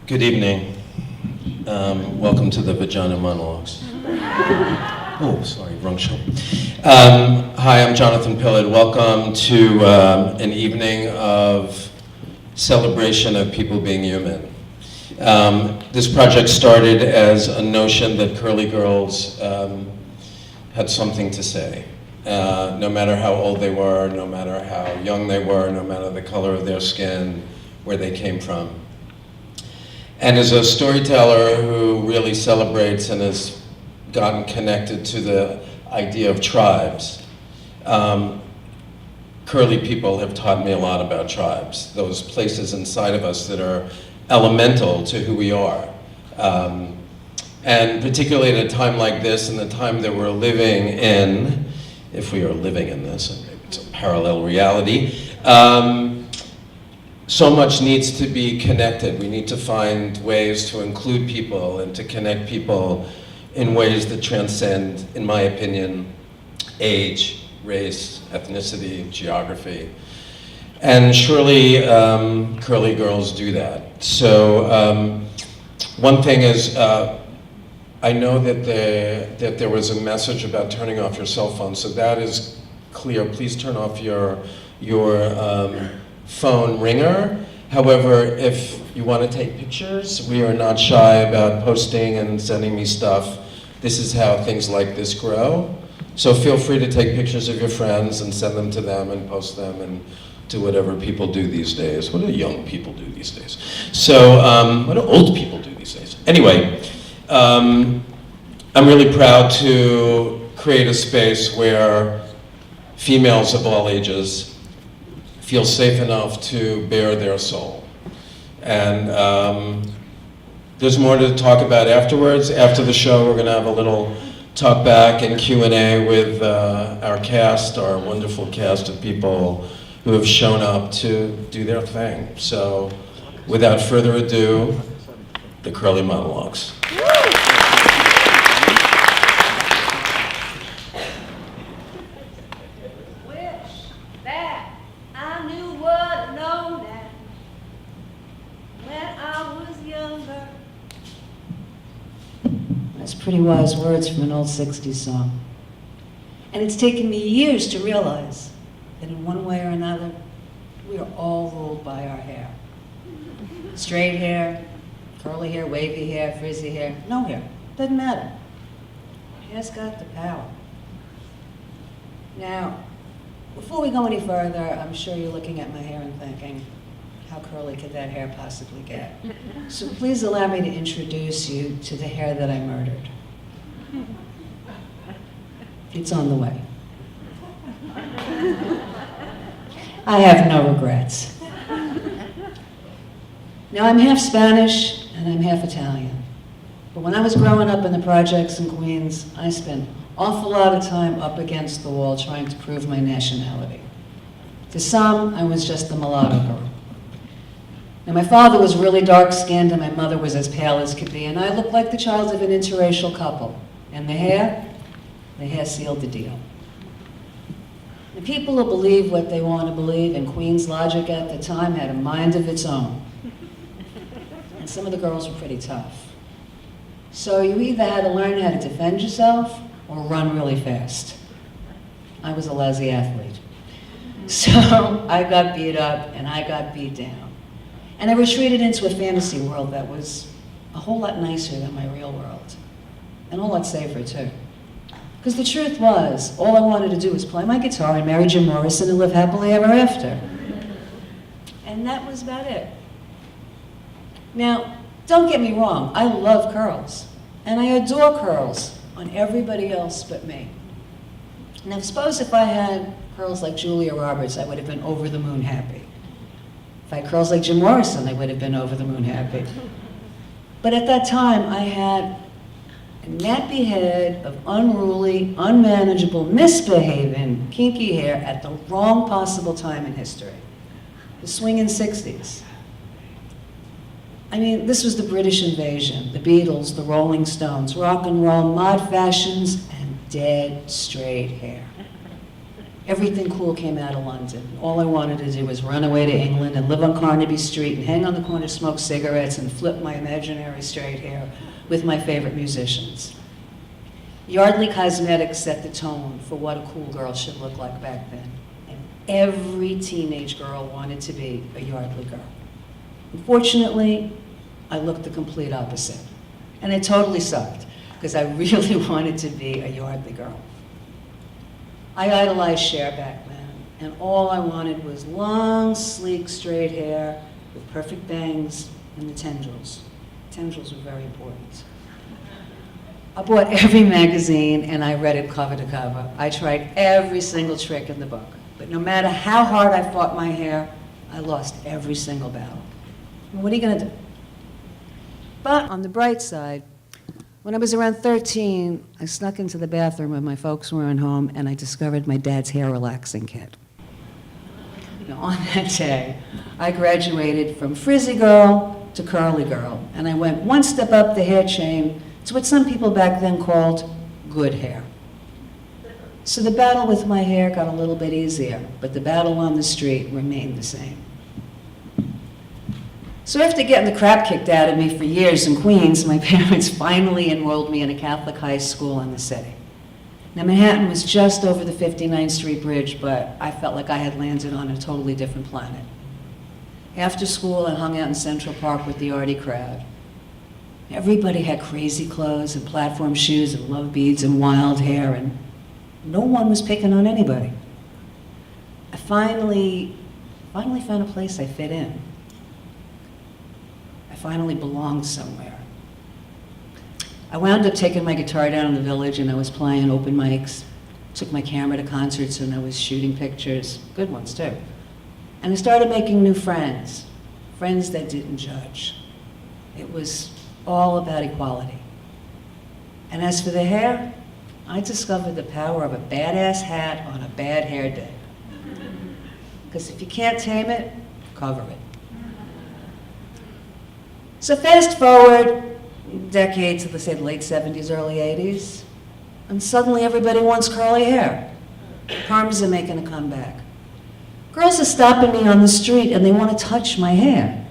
Good evening. Welcome to the Vagina Monologues. Oh, sorry, wrong show. Hi, I'm Jonathan Pillard. Welcome to an evening of celebration of people being human. This project started as a notion that curly girls had something to say. No matter how old they were, no matter how young they were, no matter the color of their skin, where they came from. And as a storyteller who really celebrates and has gotten connected to the idea of tribes, curly people have taught me a lot about tribes, those places inside of us that are elemental to who we are. And particularly at a time like this, and the time that we're living in, if we are living in this, and maybe it's a parallel reality, so much needs to be connected. We need to find ways to include people and to connect people in ways that transcend, in my opinion, age, race, ethnicity, geography. And surely curly girls do that. So one thing is, I know that there was a message about turning off your cell phone, so that is clear. Please turn off your phone ringer. However, if you want to take pictures, we are not shy about posting and sending me stuff. This is how things like this grow. So feel free to take pictures of your friends and send them to them and post them and do whatever people do these days. What do young people do these days? So what do old people do these days? Anyway, I'm really proud to create a space where females of all ages feel safe enough to bare their soul. And there's more to talk about afterwards. After the show, we're gonna have a little talk back and Q&A with our cast, our wonderful cast of people who have shown up to do their thing. So without further ado, the Curly Monologues. Pretty wise words from an old 60s song. And it's taken me years to realize that in one way or another, we are all ruled by our hair. Straight hair, curly hair, wavy hair, frizzy hair, no hair, doesn't matter. Hair's got the power. Now, before we go any further, I'm sure you're looking at my hair and thinking, how curly could that hair possibly get? So please allow me to introduce you to the hair that I murdered. It's on the way. I have no regrets. Now, I'm half Spanish and I'm half Italian. But when I was growing up in the projects in Queens, I spent an awful lot of time up against the wall trying to prove my nationality. To some, I was just the mulatto girl. Now, my father was really dark-skinned and my mother was as pale as could be, and I looked like the child of an interracial couple. And the hair sealed the deal. The people who believe what they want to believe, and Queen's logic at the time had a mind of its own. And some of the girls were pretty tough. So you either had to learn how to defend yourself or run really fast. I was a lousy athlete. So I got beat up and I got beat down. And I retreated into a fantasy world that was a whole lot nicer than my real world. And a whole lot safer too. Because the truth was, all I wanted to do was play my guitar and marry Jim Morrison and live happily ever after. And that was about it. Now, don't get me wrong, I love curls. And I adore curls on everybody else but me. Now, suppose if I had curls like Julia Roberts, I would have been over the moon happy. If I had curls like Jim Morrison, I would have been over the moon happy. But at that time, I had a nappy head of unruly, unmanageable, misbehaving, kinky hair at the wrong possible time in history. The swinging 60s. I mean, this was the British invasion, the Beatles, the Rolling Stones, rock and roll, mod fashions, and dead straight hair. Everything cool came out of London. All I wanted to do was run away to England and live on Carnaby Street and hang on the corner, smoke cigarettes, and flip my imaginary straight hair with my favorite musicians. Yardley Cosmetics set the tone for what a cool girl should look like back then. And every teenage girl wanted to be a Yardley girl. Unfortunately, I looked the complete opposite. And it totally sucked, because I really wanted to be a Yardley girl. I idolized Cher back then, and all I wanted was long, sleek, straight hair with perfect bangs and the tendrils. Tendrils were very important. I bought every magazine and I read it cover to cover. I tried every single trick in the book, but no matter how hard I fought my hair, I lost every single battle. And what are you gonna do? But on the bright side, when I was around 13, I snuck into the bathroom when my folks weren't home and I discovered my dad's hair relaxing kit. Now, on that day, I graduated from frizzy girl to curly girl, and I went one step up the hair chain to what some people back then called good hair. So the battle with my hair got a little bit easier, but the battle on the street remained the same. So after getting the crap kicked out of me for years in Queens, my parents finally enrolled me in a Catholic high school in the city. Now, Manhattan was just over the 59th Street Bridge, but I felt like I had landed on a totally different planet. After school, I hung out in Central Park with the arty crowd. Everybody had crazy clothes and platform shoes and love beads and wild hair, and no one was picking on anybody. I finally found a place I fit in. I finally belonged somewhere. I wound up taking my guitar down in the village and I was playing open mics, took my camera to concerts and I was shooting pictures, good ones too. And I started making new friends, friends that didn't judge. It was all about equality. And as for the hair, I discovered the power of a badass hat on a bad hair day. Because if you can't tame it, cover it. So fast forward decades to, let's say, the late 70s, early 80s, and suddenly everybody wants curly hair. Perms are making a comeback. Girls are stopping me on the street and they want to touch my hair.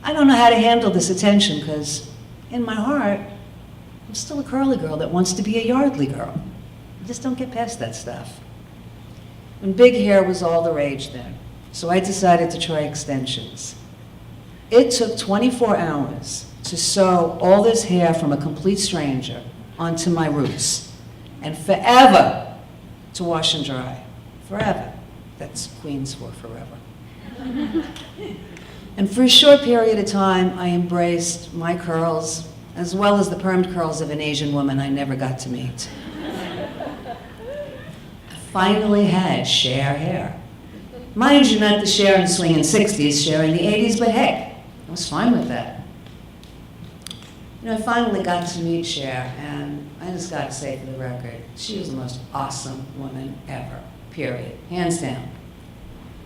I don't know how to handle this attention because in my heart, I'm still a curly girl that wants to be a Yardley girl. I just don't get past that stuff. And big hair was all the rage then, so I decided to try extensions. It took 24 hours to sew all this hair from a complete stranger onto my roots, and forever to wash and dry. Forever. That's Queens for forever. And for a short period of time, I embraced my curls, as well as the permed curls of an Asian woman I never got to meet. I finally had Cher hair. Mind you, not the Cher in the swinging 60s, Cher in the 80s, but hey, I was fine with that. You know, I finally got to meet Cher, and I just got to say for the record, she was the most awesome woman ever, period, hands down.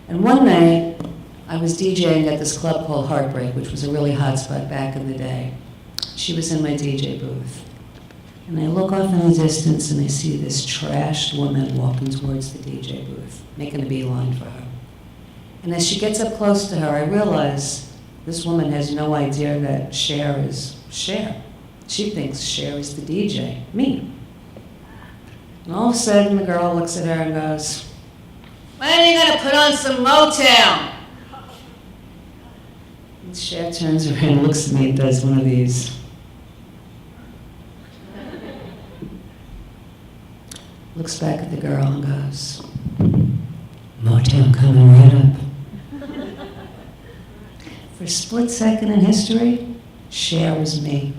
And one night, I was DJing at this club called Heartbreak, which was a really hot spot back in the day. She was in my DJ booth. And I look off in the distance and I see this trashed woman walking towards the DJ booth, making a beeline for her. And as she gets up close to her, I realize this woman has no idea that Cher is Cher. She thinks Cher is the DJ, me. And all of a sudden, the girl looks at her and goes, "When are you gonna put on some Motown?" And Cher turns around and looks at me and does one of these. Looks back at the girl and goes, "Motown coming right up." For a split second in history, Cher was me.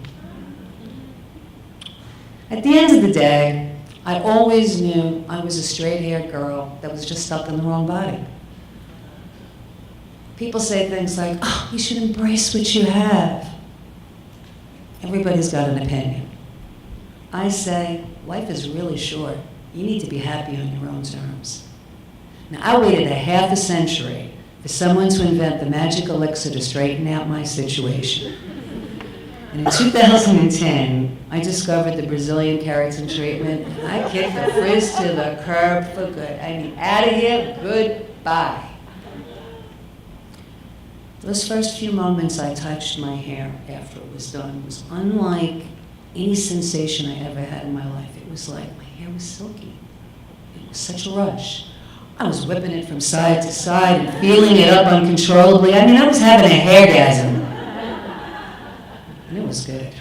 At the end of the day, I always knew I was a straight-haired girl that was just stuck in the wrong body. People say things like, "Oh, you should embrace what you have." Everybody's got an opinion. I say, life is really short. You need to be happy on your own terms. Now, I waited a half a century for someone to invent the magic elixir to straighten out my situation. And in 2010, I discovered the Brazilian keratin treatment. I kicked the frizz to the curb for good. I mean, out of here, goodbye. Those first few moments I touched my hair after it was done was unlike any sensation I ever had in my life. It was like my hair was silky. It was such a rush. I was whipping it from side to side and feeling it up uncontrollably. I mean, I was having a hairgasm. And it was good.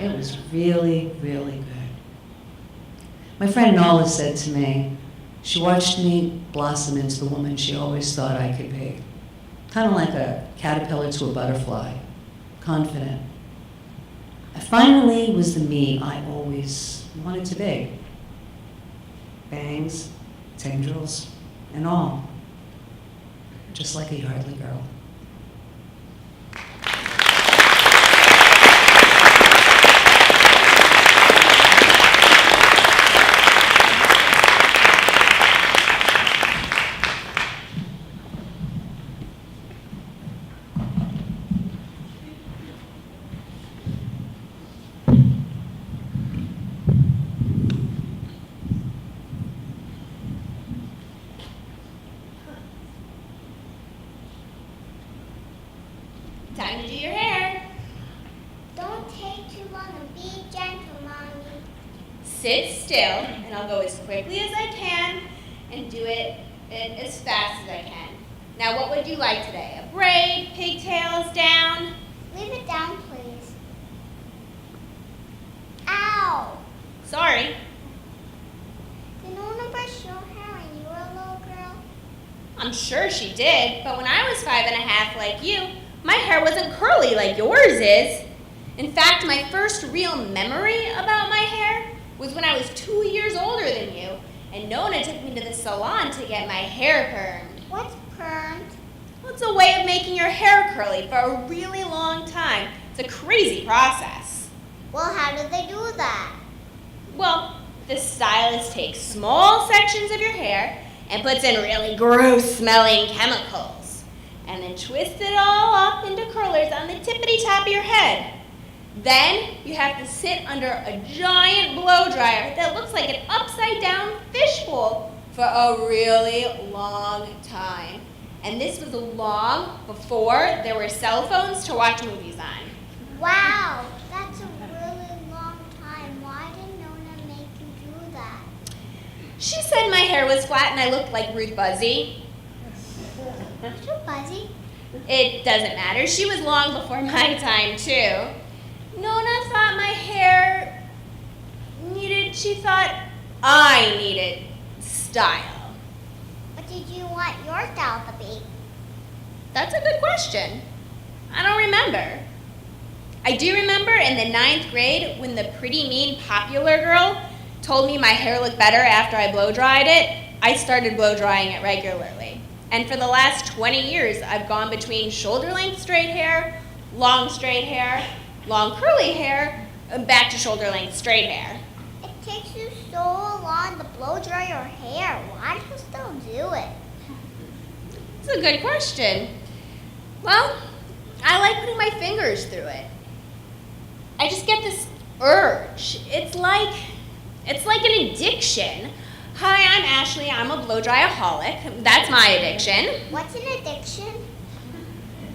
It was really, really good. My friend Nola said to me, she watched me blossom into the woman she always thought I could be. Kind of like a caterpillar to a butterfly, confident. I finally was the me I always wanted to be. Bangs, tendrils, and all. Just like a Yardley girl. Time to do your hair. Don't take too long and be gentle, Mommy. Sit still, and I'll go as quickly as I can and do it as fast as I can. Now, what would you like today? A braid, pigtails, down? Leave it down, please. Ow! Sorry. Did no one brush your hair when you were a little girl? I'm sure she did, but when I was 5.5 like you, my hair wasn't curly like yours is. In fact, my first real memory about my hair was when I was 2 years older than you, and Nona took me to the salon to get my hair permed. What's permed? Well, it's a way of making your hair curly for a really long time. It's a crazy process. Well, how do they do that? Well, the stylist takes small sections of your hair and puts in really gross-smelling chemicals, and then twists it all up into curlers on the tippity-top of your head. Then you have to sit under a giant blow dryer that looks like an upside-down fishbowl for a really long time. And this was long before there were cell phones to watch movies on. Wow, that's a really long time. Why didn't Nona make you do that? She said my hair was flat and I looked like Ruth Buzzy. You're Buzzy. It doesn't matter. She was long before my time, too. Nona thought my hair she thought I needed style. What did you want your style to be? That's a good question. I don't remember. I do remember in the 9th grade when the pretty mean popular girl told me my hair looked better after I blow dried it, I started blow drying it regularly. And for the last 20 years, I've gone between shoulder length straight hair, long straight hair, long curly hair, and back to shoulder length straight hair. It takes you so long to blow dry your hair. Why do you still do it? It's a good question. Well, I like putting my fingers through it. I just get this urge. It's like an addiction. Hi, I'm Ashley. I'm a blow dry-aholic. That's my addiction. What's an addiction?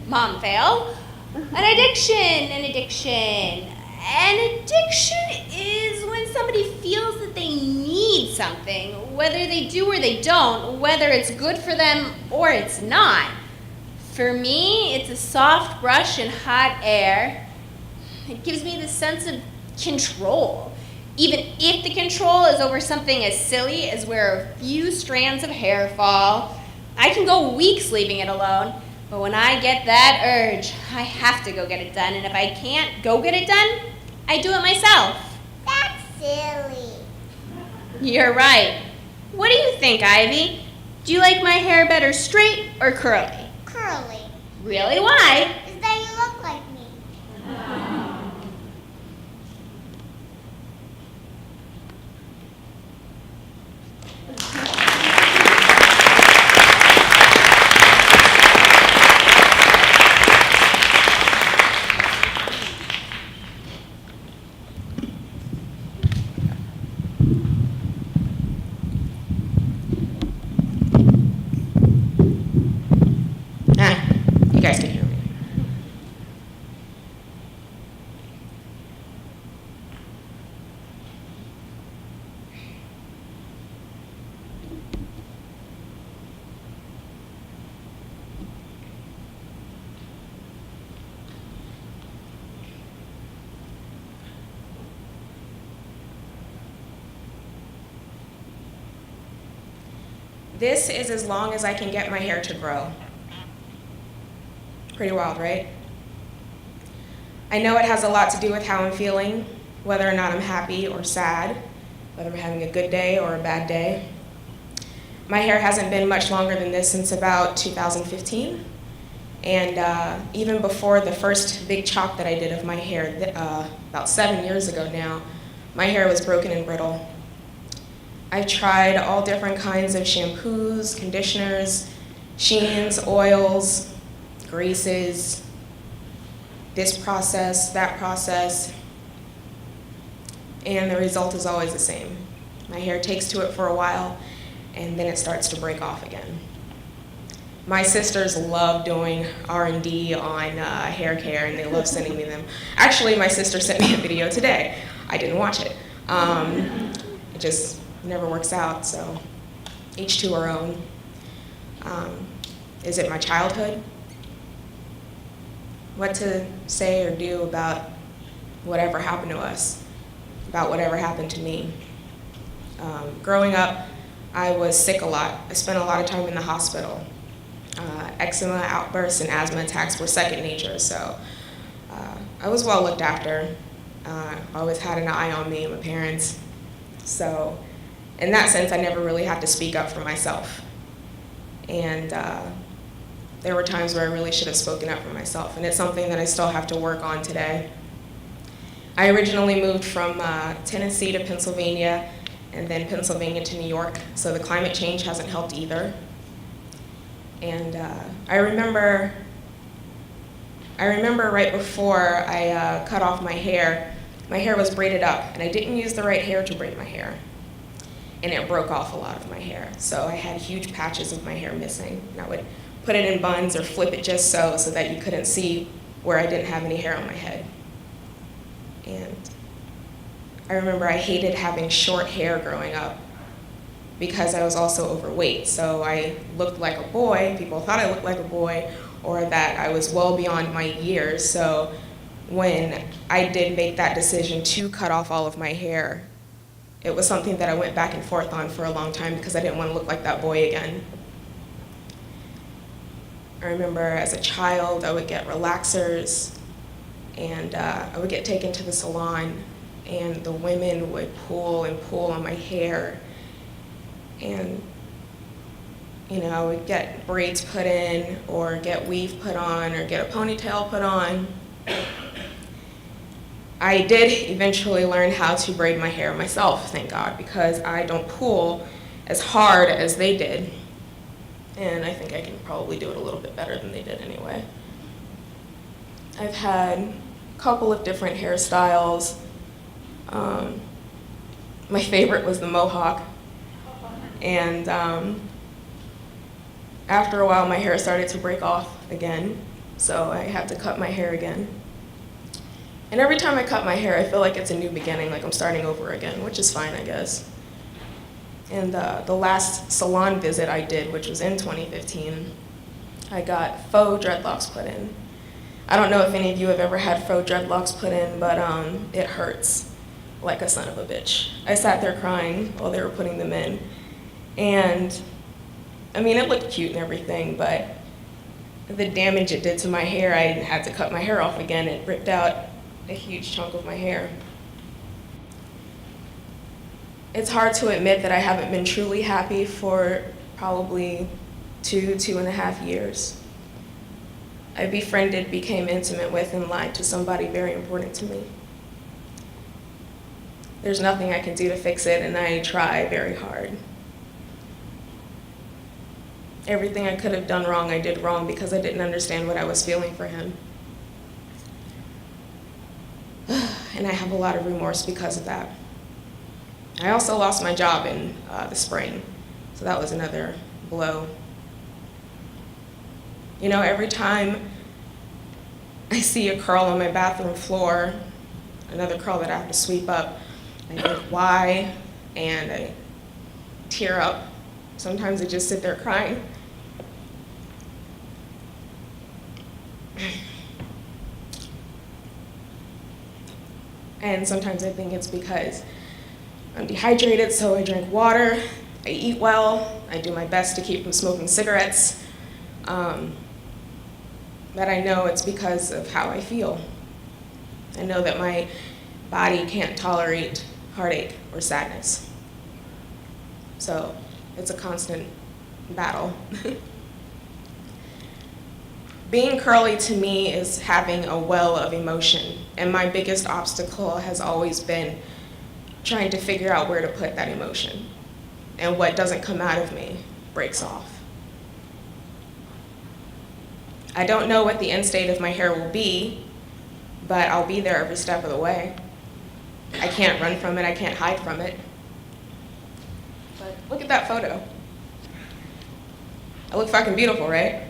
Mom fail. An addiction. An addiction is when somebody feels that they need something, whether they do or they don't, whether it's good for them or it's not. For me, it's a soft brush in hot air. It gives me the sense of control. Even if the control is over something as silly as where a few strands of hair fall, I can go weeks leaving it alone. But when I get that urge, I have to go get it done. And if I can't go get it done, I do it myself. That's silly. You're right. What do you think, Ivy? Do you like my hair better straight or curly? Curly. Really? Why? Is that you look like me? This is as long as I can get my hair to grow. Pretty wild, right? I know it has a lot to do with how I'm feeling, whether or not I'm happy or sad, whether I'm having a good day or a bad day. My hair hasn't been much longer than this since about 2015. And even before the first big chop that I did of my hair, about 7 years ago now, my hair was broken and brittle. I've tried all different kinds of shampoos, conditioners, sheens, oils, greases, this process, that process, and the result is always the same. My hair takes to it for a while, and then it starts to break off again. My sisters love doing R&D on hair care, and they love sending me them. Actually, my sister sent me a video today. I didn't watch it. It just never works out, so each to our own. Is it my childhood? What to say or do about whatever happened to us, about whatever happened to me. Growing up, I was sick a lot. I spent a lot of time in the hospital. Eczema outbursts and asthma attacks were second nature, so I was well looked after. Always had an eye on me and my parents. So in that sense, I never really had to speak up for myself. And there were times where I really should have spoken up for myself, and it's something that I still have to work on today. I originally moved from Tennessee to Pennsylvania, and then Pennsylvania to New York, so the climate change hasn't helped either. And I remember right before I cut off my hair was braided up, and I didn't use the right hair to braid my hair. And it broke off a lot of my hair. So I had huge patches of my hair missing. And I would put it in buns or flip it just so that you couldn't see where I didn't have any hair on my head. And I remember I hated having short hair growing up because I was also overweight. So I looked like a boy. People thought I looked like a boy, or that I was well beyond my years. So when I did make that decision to cut off all of my hair, it was something that I went back and forth on for a long time because I didn't want to look like that boy again. I remember as a child, I would get relaxers, and I would get taken to the salon, and the women would pull and pull on my hair. And I would get braids put in, or get weave put on, or get a ponytail put on. I did eventually learn how to braid my hair myself, thank God, because I don't pull as hard as they did. And I think I can probably do it a little bit better than they did anyway. I've had a couple of different hairstyles. My favorite was the mohawk. And after a while, my hair started to break off again, so I had to cut my hair again. And every time I cut my hair, I feel like it's a new beginning, like I'm starting over again, which is fine, I guess. And the last salon visit I did, which was in 2015, I got faux dreadlocks put in. I don't know if any of you have ever had faux dreadlocks put in, but it hurts like a son of a bitch. I sat there crying while they were putting them in. And I mean, it looked cute and everything, but the damage it did to my hair, I had to cut my hair off again. It ripped out a huge chunk of my hair. It's hard to admit that I haven't been truly happy for probably 2.5 years. I befriended, became intimate with, and lied to somebody very important to me. There's nothing I can do to fix it, and I try very hard. Everything I could have done wrong, I did wrong because I didn't understand what I was feeling for him. And I have a lot of remorse because of that. I also lost my job in the spring, so that was another blow. Every time I see a curl on my bathroom floor, another curl that I have to sweep up, I think, why? And I tear up. Sometimes I just sit there crying. And sometimes I think it's because I'm dehydrated, so I drink water. I eat well. I do my best to keep from smoking cigarettes. But I know it's because of how I feel. I know that my body can't tolerate heartache or sadness. So it's a constant battle. Being curly to me is having a well of emotion, and my biggest obstacle has always been trying to figure out where to put that emotion, and what doesn't come out of me breaks off. I don't know what the end state of my hair will be, but I'll be there every step of the way. I can't run from it, I can't hide from it. But look at that photo. I look fucking beautiful, right?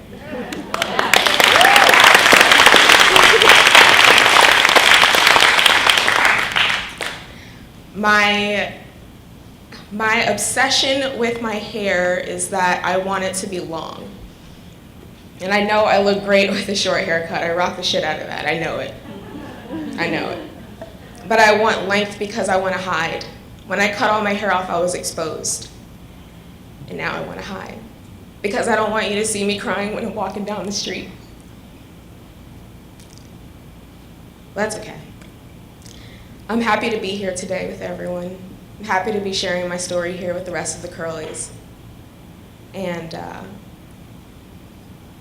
My obsession with my hair is that I want it to be long. And I know I look great with a short haircut. I rock the shit out of that. I know it. I know it. But I want length because I want to hide. When I cut all my hair off, I was exposed. And now I want to hide. Because I don't want you to see me crying when I'm walking down the street. That's okay. I'm happy to be here today with everyone. I'm happy to be sharing my story here with the rest of the Curlies. And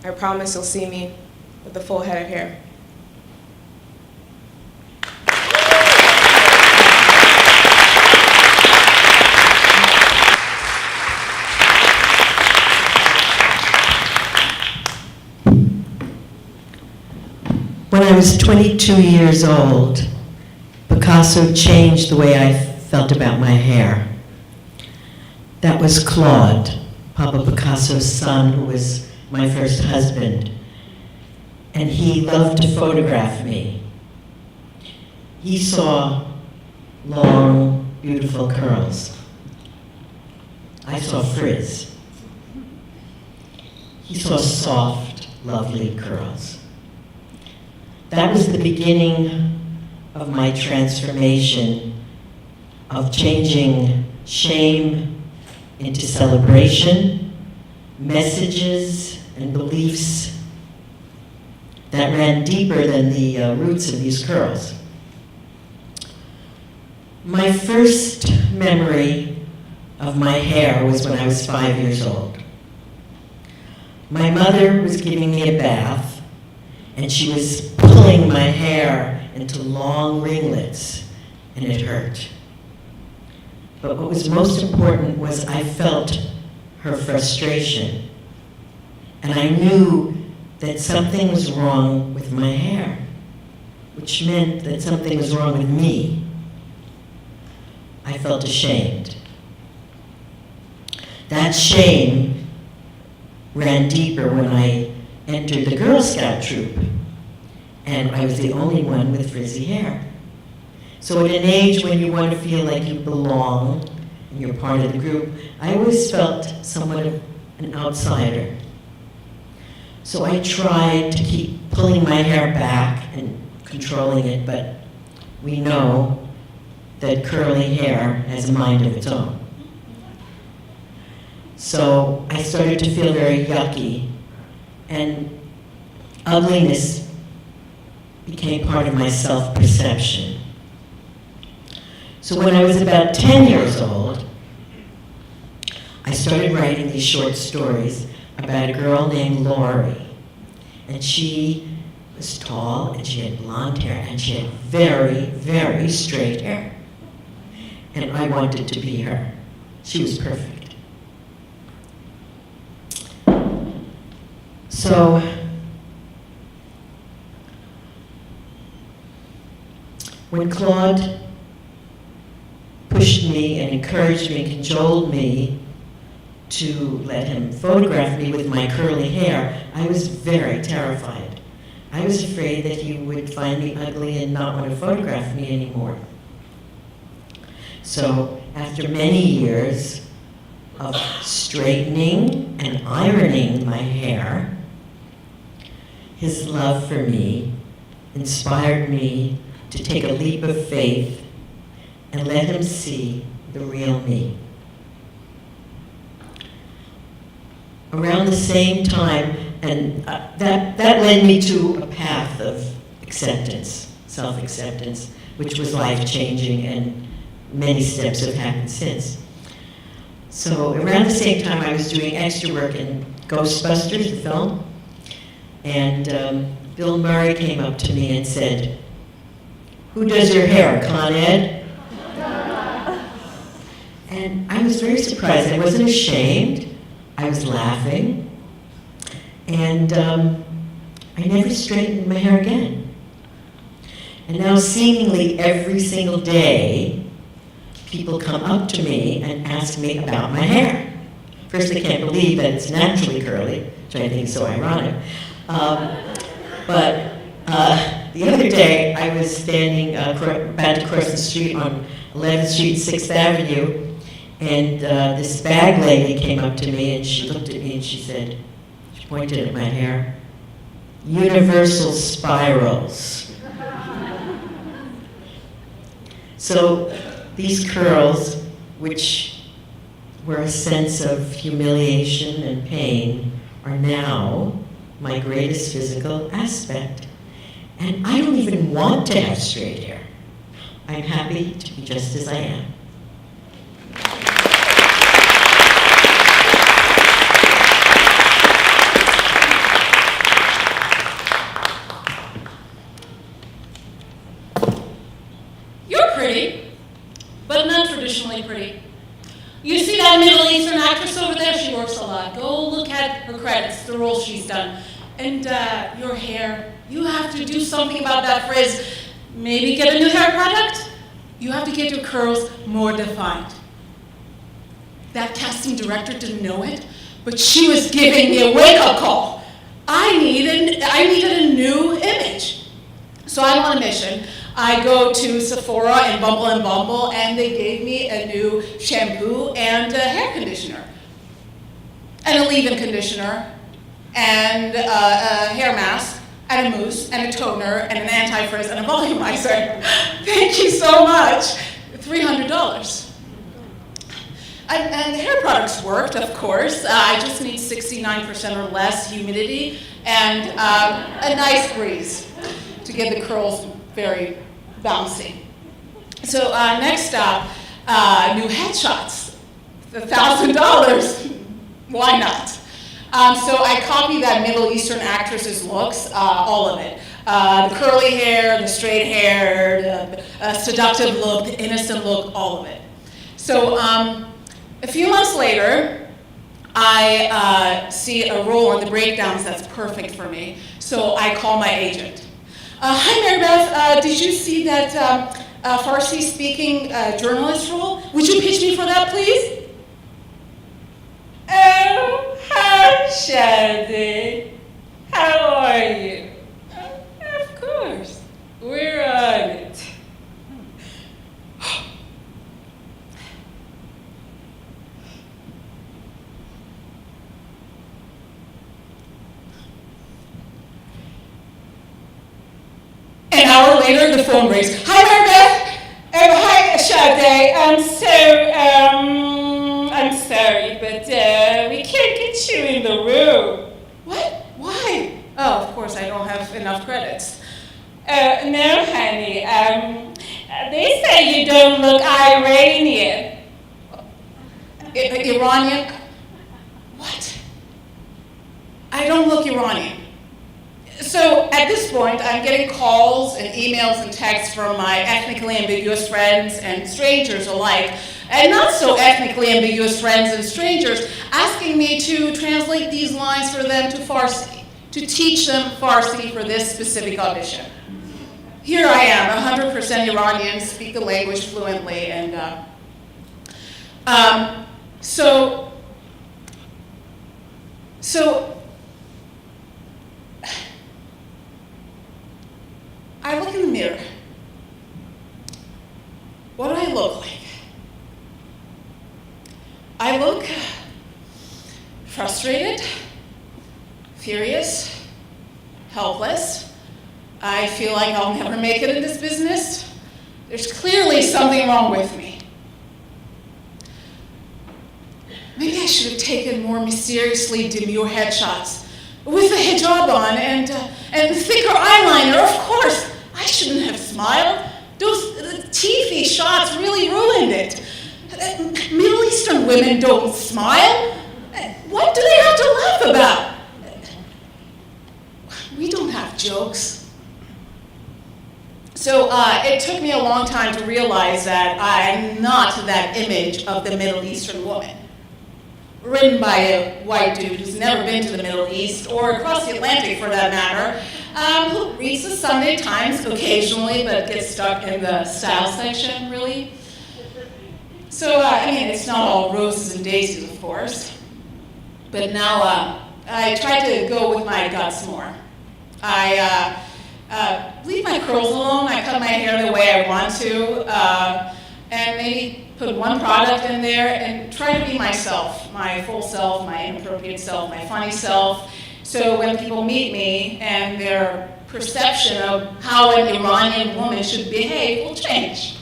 I promise you'll see me with a full head of hair. When I was 22 years old, Picasso changed the way I felt about my hair. That was Claude, Pablo Picasso's son, who was my first husband, and he loved to photograph me. He saw long, beautiful curls. I saw frizz. He saw soft, lovely curls. That was the beginning of my transformation, of changing shame into celebration, messages and beliefs that ran deeper than the roots of these curls. My first memory of my hair was when I was 5 years old. My mother was giving me a bath, and she was pulling my hair into long ringlets, and it hurt. But what was most important was I felt her frustration. And I knew that something was wrong with my hair, which meant that something was wrong with me. I felt ashamed. That shame ran deeper when I entered the Girl Scout troop, and I was the only one with frizzy hair. So at an age when you want to feel like you belong and you're part of the group, I always felt somewhat of an outsider. So I tried to keep pulling my hair back and controlling it, but we know that curly hair has a mind of its own. So I started to feel very yucky, and ugliness became part of my self-perception. So when I was about 10 years old, I started writing these short stories about a girl named Laurie. And she was tall, and she had blonde hair, and she had very, very straight hair. And I wanted to be her. She was perfect. So when Claude pushed me and encouraged me, cajoled me to let him photograph me with my curly hair, I was very terrified. I was afraid that he would find me ugly and not want to photograph me anymore. So after many years of straightening and ironing my hair, his love for me inspired me to take a leap of faith and let him see the real me. around the same time, and that led me to a path of acceptance, self-acceptance, which was life-changing, and many steps have happened since. So around the same time, I was doing extra work in Ghostbusters, the film, and Bill Murray came up to me and said, "Who does your hair, Con Ed?" And I was very surprised. I wasn't ashamed. I was laughing. And I never straightened my hair again. And now seemingly every single day, people come up to me and ask me about my hair. First, they can't believe that it's naturally curly, which I think is so ironic. But the other day, I was standing about to cross the street on 11th Street, 6th Avenue, and this bag lady came up to me, and she looked at me and she said, she pointed at my hair, "Universal spirals." So these curls, which were a sense of humiliation and pain, are now my greatest physical aspect. And I don't even want to have straight hair. I'm happy to be just as I am. You're pretty, but not traditionally pretty. You see that Middle Eastern actress over there? She works a lot. Go look at her credits, the roles she's done. And your hair, you have to do something about that frizz. Maybe get a new hair product? You have to get your curls more defined. That casting director didn't know it, but she was giving me a wake-up call. I needed a new image. So I'm on a mission. I go to Sephora and Bumble, and they gave me a new shampoo and a hair conditioner, and a leave-in conditioner, and a hair mask, and a mousse, and a toner, and an anti-frizz, and a volumizer. Thank you so much. $300. And the hair products worked, of course. I just need 69% or less humidity and a nice breeze to get the curls very bouncy. So next up, new headshots, $1,000. Why not? So I copied that Middle Eastern actress's looks, all of it. The curly hair, the straight hair, the seductive look, the innocent look, all of it. So a few months later, I see a role on the breakdowns that's perfect for me. So I call my agent. Hi, Mary Beth, did you see that Farsi-speaking journalist role? Would you pitch me for that, please? Oh, hi, Shadi. How are you? Of course, we're on it. An hour later, the phone rings. Hi, Mary Beth. Hi, Sade. I'm sorry, but we can't get you in the room. What? Why? Oh, of course, I don't have enough credits. No, honey. They say you don't look Iranian. Iranian? What? I don't look Iranian. So at this point, I'm getting calls and emails and texts from my ethnically ambiguous friends and strangers alike, and not so ethnically ambiguous friends and strangers, asking me to translate these lines for them to Farsi, to teach them Farsi for this specific audition. Here I am, 100% Iranian, speak the language fluently, and so I look in the mirror. What do I look like? I look frustrated, furious, helpless. I feel like I'll never make it in this business. There's clearly something wrong with me. Maybe I should have taken more mysteriously demure headshots with a hijab on and thicker eyeliner. Of course, I shouldn't have smiled. Those TV shots really ruined it. Middle Eastern women don't smile. What do they have to laugh about? We don't have jokes. So it took me a long time to realize that I'm not that image of the Middle Eastern woman. Written by a white dude who's never been to the Middle East, or across the Atlantic for that matter, who reads the Sunday Times occasionally, but gets stuck in the style section, really. So, it's not all roses and daisies, of course. But now I try to go with my guts more. I leave my curls alone. I cut my hair the way I want to, and maybe put one product in there and try to be myself, my full self, my inappropriate self, my funny self. So when people meet me and their perception of how an Iranian woman should behave will change.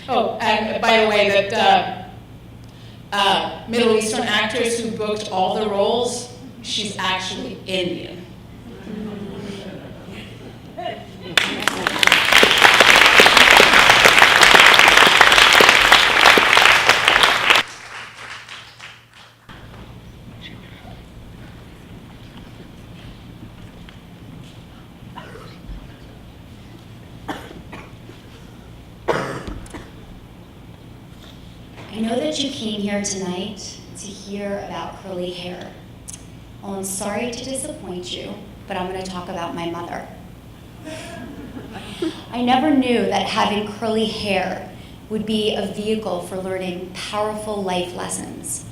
Oh, and by the way, that Middle Eastern actress who booked all the roles, she's actually Indian. I know that you came here tonight to hear about curly hair. Well, I'm sorry to disappoint you, but I'm going to talk about my mother. I never knew that having curly hair would be a vehicle for learning powerful life lessons.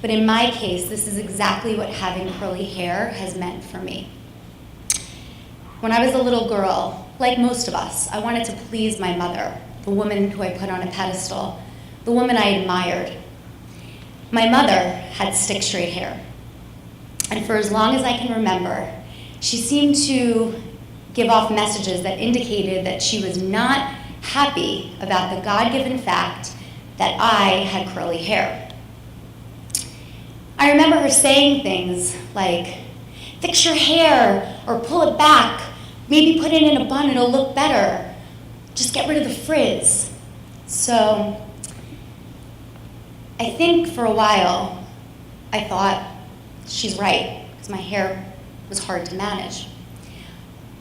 But in my case, this is exactly what having curly hair has meant for me. When I was a little girl, like most of us, I wanted to please my mother, the woman who I put on a pedestal, the woman I admired. My mother had stick straight hair. And for as long as I can remember, she seemed to give off messages that indicated that she was not happy about the God-given fact that I had curly hair. I remember her saying things like, fix your hair or pull it back, maybe put it in a bun, it'll look better. Just get rid of the frizz. So I think for a while, I thought, she's right, because my hair was hard to manage.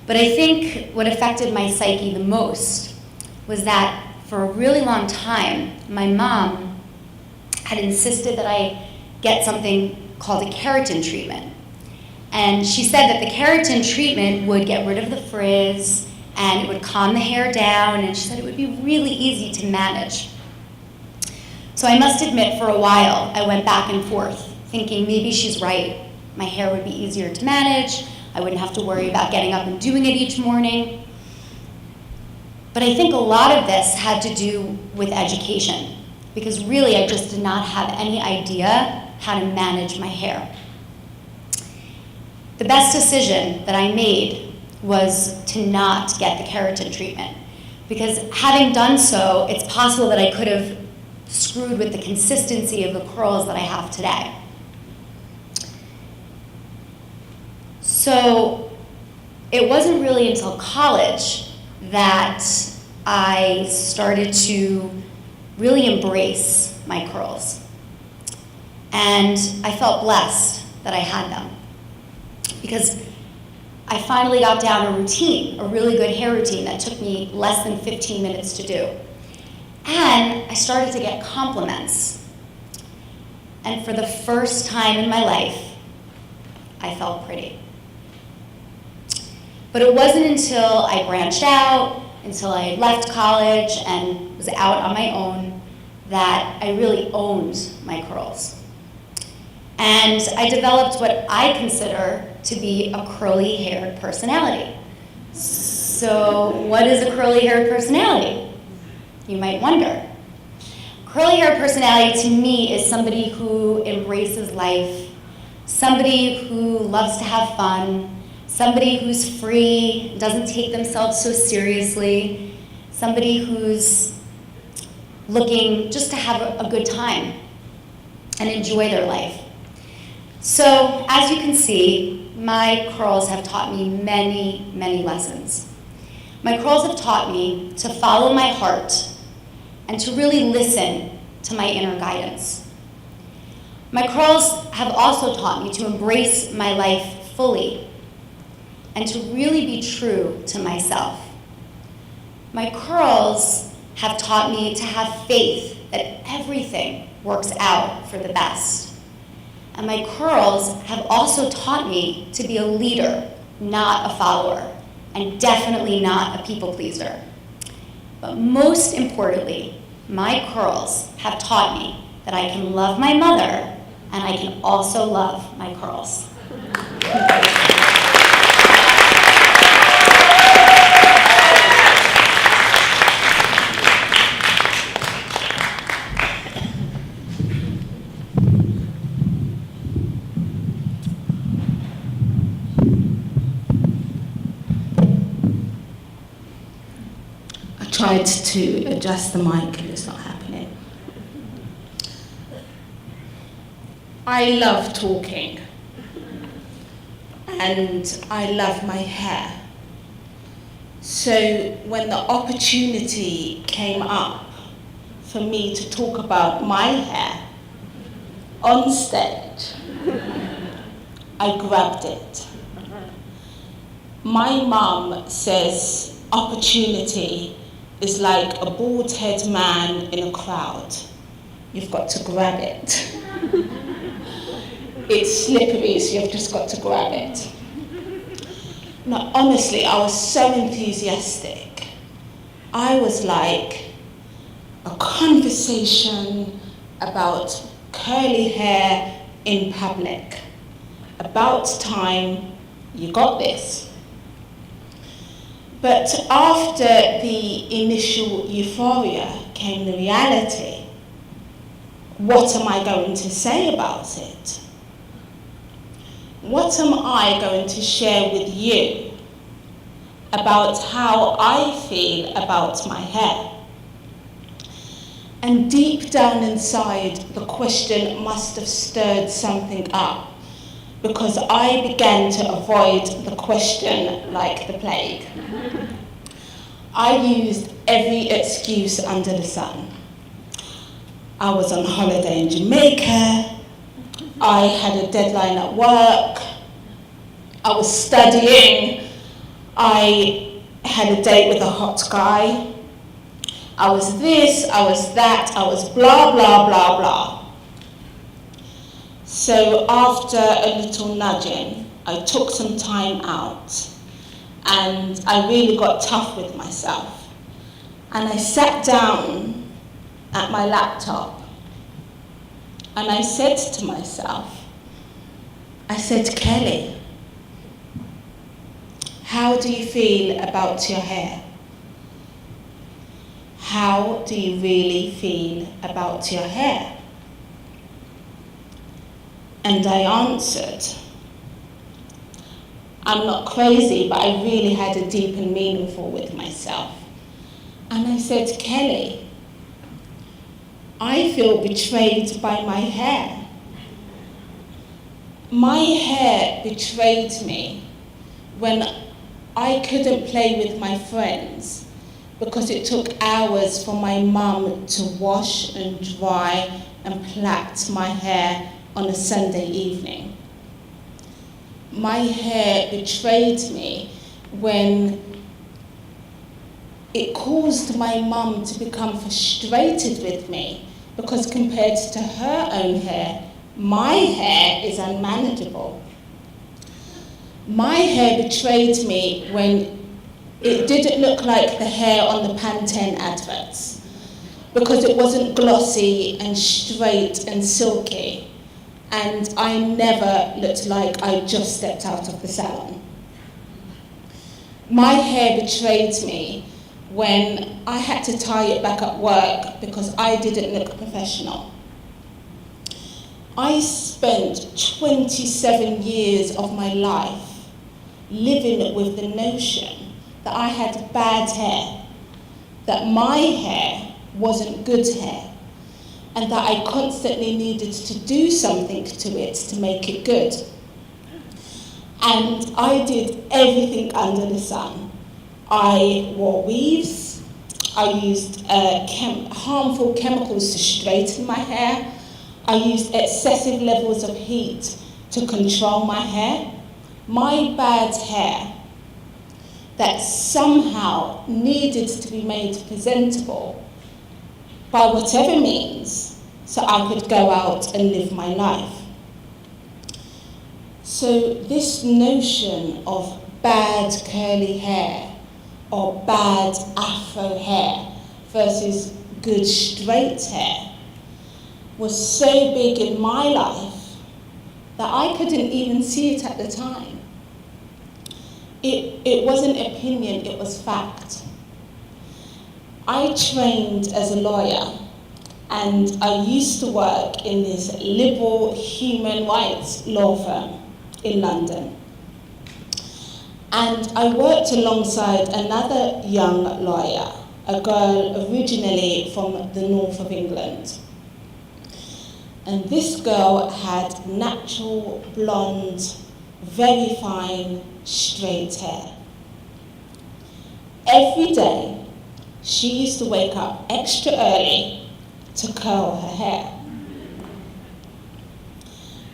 But I think what affected my psyche the most was that for a really long time, my mom had insisted that I get something called a keratin treatment. And she said that the keratin treatment would get rid of the frizz, and it would calm the hair down, and she said it would be really easy to manage. So I must admit, for a while, I went back and forth, thinking maybe she's right. My hair would be easier to manage. I wouldn't have to worry about getting up and doing it each morning. But I think a lot of this had to do with education, because really I just did not have any idea how to manage my hair. The best decision that I made was to not get the keratin treatment, because having done so, it's possible that I could have screwed with the consistency of the curls that I have today. So it wasn't really until college that I started to really embrace my curls. And I felt blessed that I had them, because I finally got down a routine, a really good hair routine that took me less than 15 minutes to do. And I started to get compliments. And for the first time in my life, I felt pretty. But it wasn't until I branched out, until I left college and was out on my own, that I really owned my curls. And I developed what I consider to be a curly-haired personality. So what is a curly-haired personality? You might wonder. Curly-haired personality to me is somebody who embraces life, somebody who loves to have fun, somebody who's free, doesn't take themselves so seriously, somebody who's looking just to have a good time. and enjoy their life. So, as you can see, my curls have taught me many, many lessons. My curls have taught me to follow my heart and to really listen to my inner guidance. My curls have also taught me to embrace my life fully and to really be true to myself. My curls have taught me to have faith that everything works out for the best. And my curls have also taught me to be a leader, not a follower, and definitely not a people pleaser. But most importantly, my curls have taught me that I can love my mother and I can also love my curls. I tried to adjust the mic and it's not happening. I love talking and I love my hair. So when the opportunity came up for me to talk about my hair on stage, I grabbed it. My mum says opportunity is like a bald-headed man in a crowd. You've got to grab it. It's slippery, so you've just got to grab it. Now, honestly, I was so enthusiastic. I was like, a conversation about curly hair in public. About time, you got this. But after the initial euphoria came the reality. What am I going to say about it? What am I going to share with you about how I feel about my hair? And deep down inside, the question must have stirred something up, because I began to avoid the question like the plague. I used every excuse under the sun. I was on holiday in Jamaica. I had a deadline at work. I was studying. I had a date with a hot guy. I was this, I was that, I was blah, blah, blah, blah. So after a little nudging, I took some time out and I really got tough with myself. And I sat down at my laptop and I said to myself, I said, Kelly, how do you feel about your hair? How do you really feel about your hair? And I answered, I'm not crazy, but I really had a deep and meaningful with myself. And I said, Kelly, I feel betrayed by my hair. My hair betrayed me when I couldn't play with my friends because it took hours for my mum to wash and dry and plait my hair on a Sunday evening. My hair betrayed me when it caused my mum to become frustrated with me because compared to her own hair, my hair is unmanageable. My hair betrayed me when it didn't look like the hair on the Pantene adverts because it wasn't glossy and straight and silky, and I never looked like I just stepped out of the salon. My hair betrayed me when I had to tie it back at work because I didn't look professional. I spent 27 years of my life living with the notion that I had bad hair, that my hair wasn't good hair, and that I constantly needed to do something to it to make it good. And I did everything under the sun. I wore weaves, I used harmful chemicals to straighten my hair, I used excessive levels of heat to control my hair. My bad hair that somehow needed to be made presentable by whatever means so I could go out and live my life. So this notion of bad curly hair or bad afro hair versus good straight hair was so big in my life that I couldn't even see it at the time. It wasn't opinion, it was fact. I trained as a lawyer, and I used to work in this liberal human rights law firm in London. And I worked alongside another young lawyer, a girl originally from the north of England. And this girl had natural, blonde, very fine, straight hair. Every day, she used to wake up extra early to curl her hair.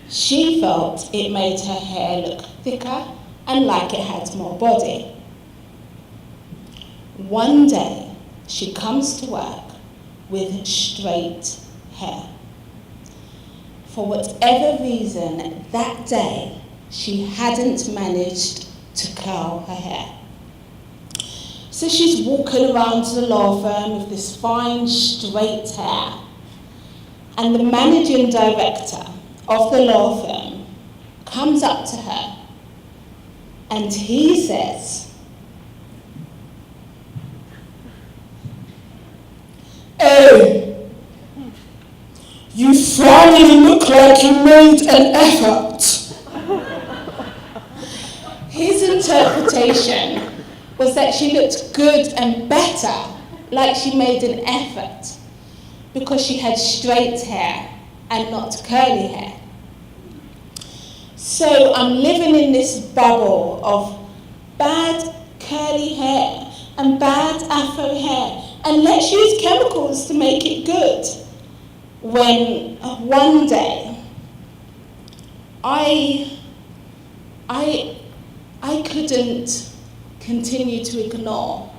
She felt it made her hair look thicker and like it had more body. One day, she comes to work with straight hair. For whatever reason, that day, she hadn't managed to curl her hair. So she's walking around the law firm with this fine, straight hair. And the managing director of the law firm comes up to her and he says, "Oh, you finally look like you made an effort." His interpretation was that she looked good and better, like she made an effort, because she had straight hair and not curly hair. So I'm living in this bubble of bad curly hair and bad afro hair, and let's use chemicals to make it good. When one day I couldn't continue to ignore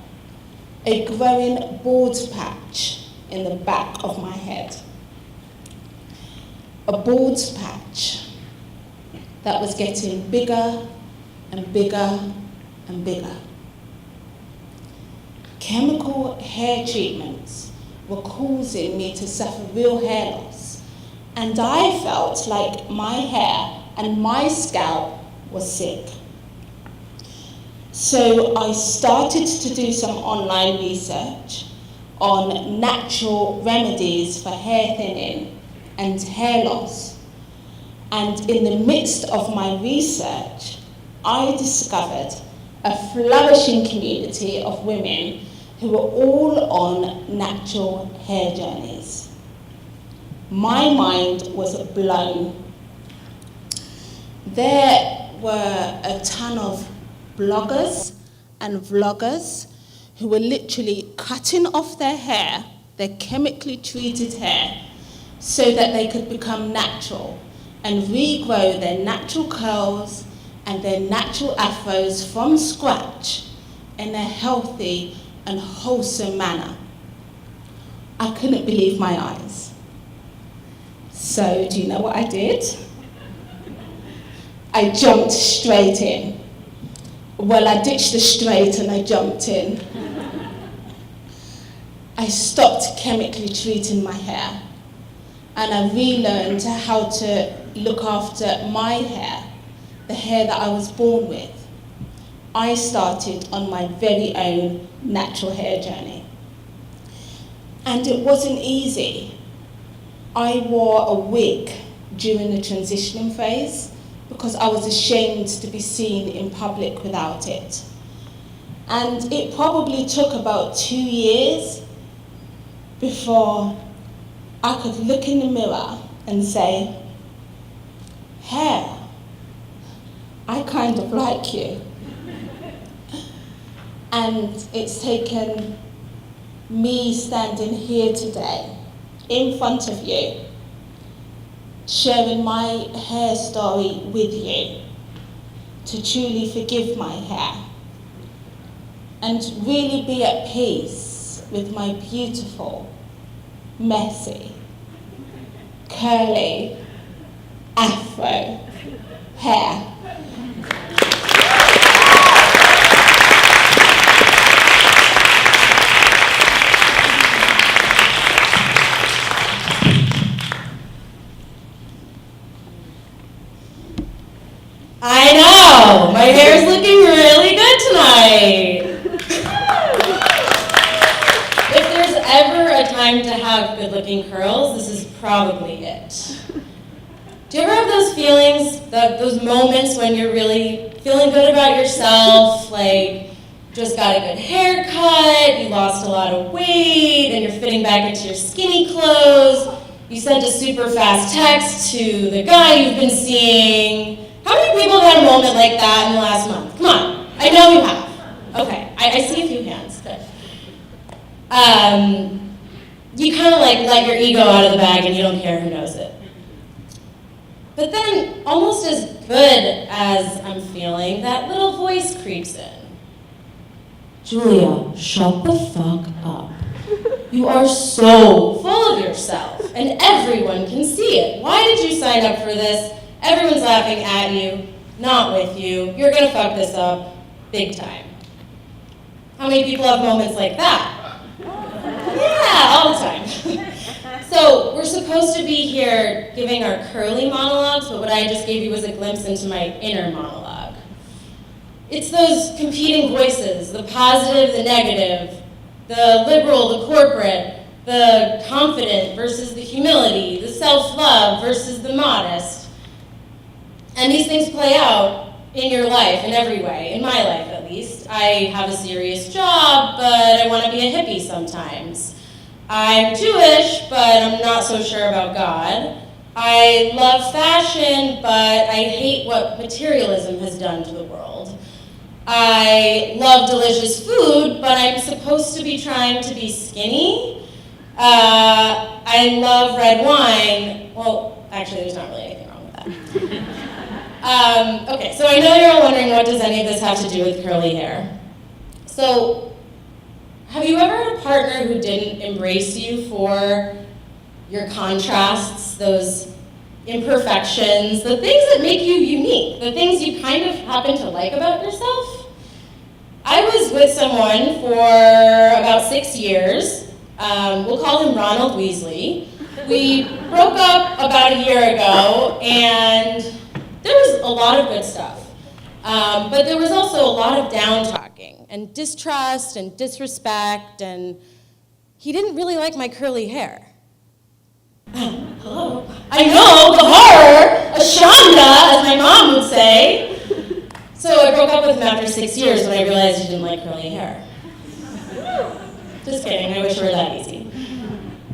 a growing bald patch in the back of my head. A bald patch that was getting bigger and bigger and bigger. Chemical hair treatments were causing me to suffer real hair loss, and I felt like my hair and my scalp was sick. So I started to do some online research on natural remedies for hair thinning and hair loss. And in the midst of my research, I discovered a flourishing community of women who were all on natural hair journeys. My mind was blown. There were a ton of bloggers and vloggers who were literally cutting off their hair, their chemically treated hair, so that they could become natural and regrow their natural curls and their natural afros from scratch in a healthy and wholesome manner. I couldn't believe my eyes. So do you know what I did? I jumped straight in. Well, I ditched the straight and I jumped in. I stopped chemically treating my hair, and I relearned how to look after my hair, the hair that I was born with. I started on my very own natural hair journey. And it wasn't easy. I wore a wig during the transitioning phase because I was ashamed to be seen in public without it. And it probably took about 2 years before I could look in the mirror and say, hair, I kind of like you. And it's taken me standing here today in front of you, sharing my hair story with you, to truly forgive my hair and really be at peace with my beautiful, messy, curly, afro hair. I know! My hair's looking really good tonight! If there's ever a time to have good-looking curls, this is probably it. Do you ever have those feelings, those moments when you're really feeling good about yourself, like just got a good haircut, you lost a lot of weight, and you're fitting back into your skinny clothes, you sent a super fast text to the guy you've been seeing? How many people have had a moment like that in the last month? Come on, I know you have. Okay, I see a few hands. Good. You kind of like let your ego out of the bag and you don't care who knows it. But then, almost as good as I'm feeling, that little voice creeps in. Julia, shut the fuck up. You are so full of yourself, and everyone can see it. Why did you sign up for this? Everyone's laughing at you, not with you. You're gonna fuck this up big time. How many people have moments like that? Yeah, all the time. So we're supposed to be here giving our curly monologues, but what I just gave you was a glimpse into my inner monologue. It's those competing voices, the positive, the negative, the liberal, the corporate, the confident versus the humility, the self-love versus the modest. And these things play out in your life in every way, in my life at least. I have a serious job, but I want to be a hippie sometimes. I'm Jewish, but I'm not so sure about God. I love fashion, but I hate what materialism has done to the world. I love delicious food, but I'm supposed to be trying to be skinny. I love red wine. Well, actually, there's not really anything wrong with that. Okay, so I know you're all wondering, what does any of this have to do with curly hair? So, have you ever had a partner who didn't embrace you for your contrasts, those imperfections, the things that make you unique, the things you kind of happen to like about yourself? I was with someone for about 6 years. We'll call him Ronald Weasley. We broke up about a year ago, and there was a lot of good stuff. But there was also a lot of down-talking and distrust and disrespect, and he didn't really like my curly hair. Hello? I know, the horror! Ashanda, as my mom would say. So I broke up with him after 6 years when I realized he didn't like curly hair. Just kidding, I wish it were that easy.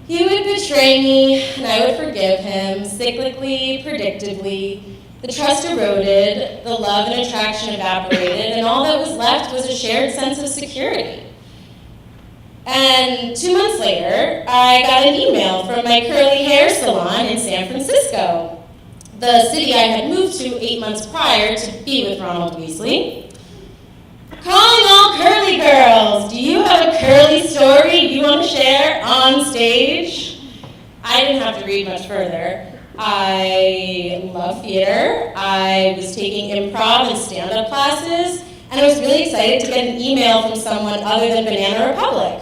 He would betray me, and I would forgive him, cyclically, predictably. The trust eroded, the love and attraction evaporated, and all that was left was a shared sense of security. And 2 months later, I got an email from my curly hair salon in San Francisco, the city I had moved to 8 months prior to be with Ronald Weasley. Calling all curly girls, do you have a curly story you want to share on stage? I didn't have to read much further. I love theater. I was taking improv and stand-up classes, and I was really excited to get an email from someone other than Banana Republic.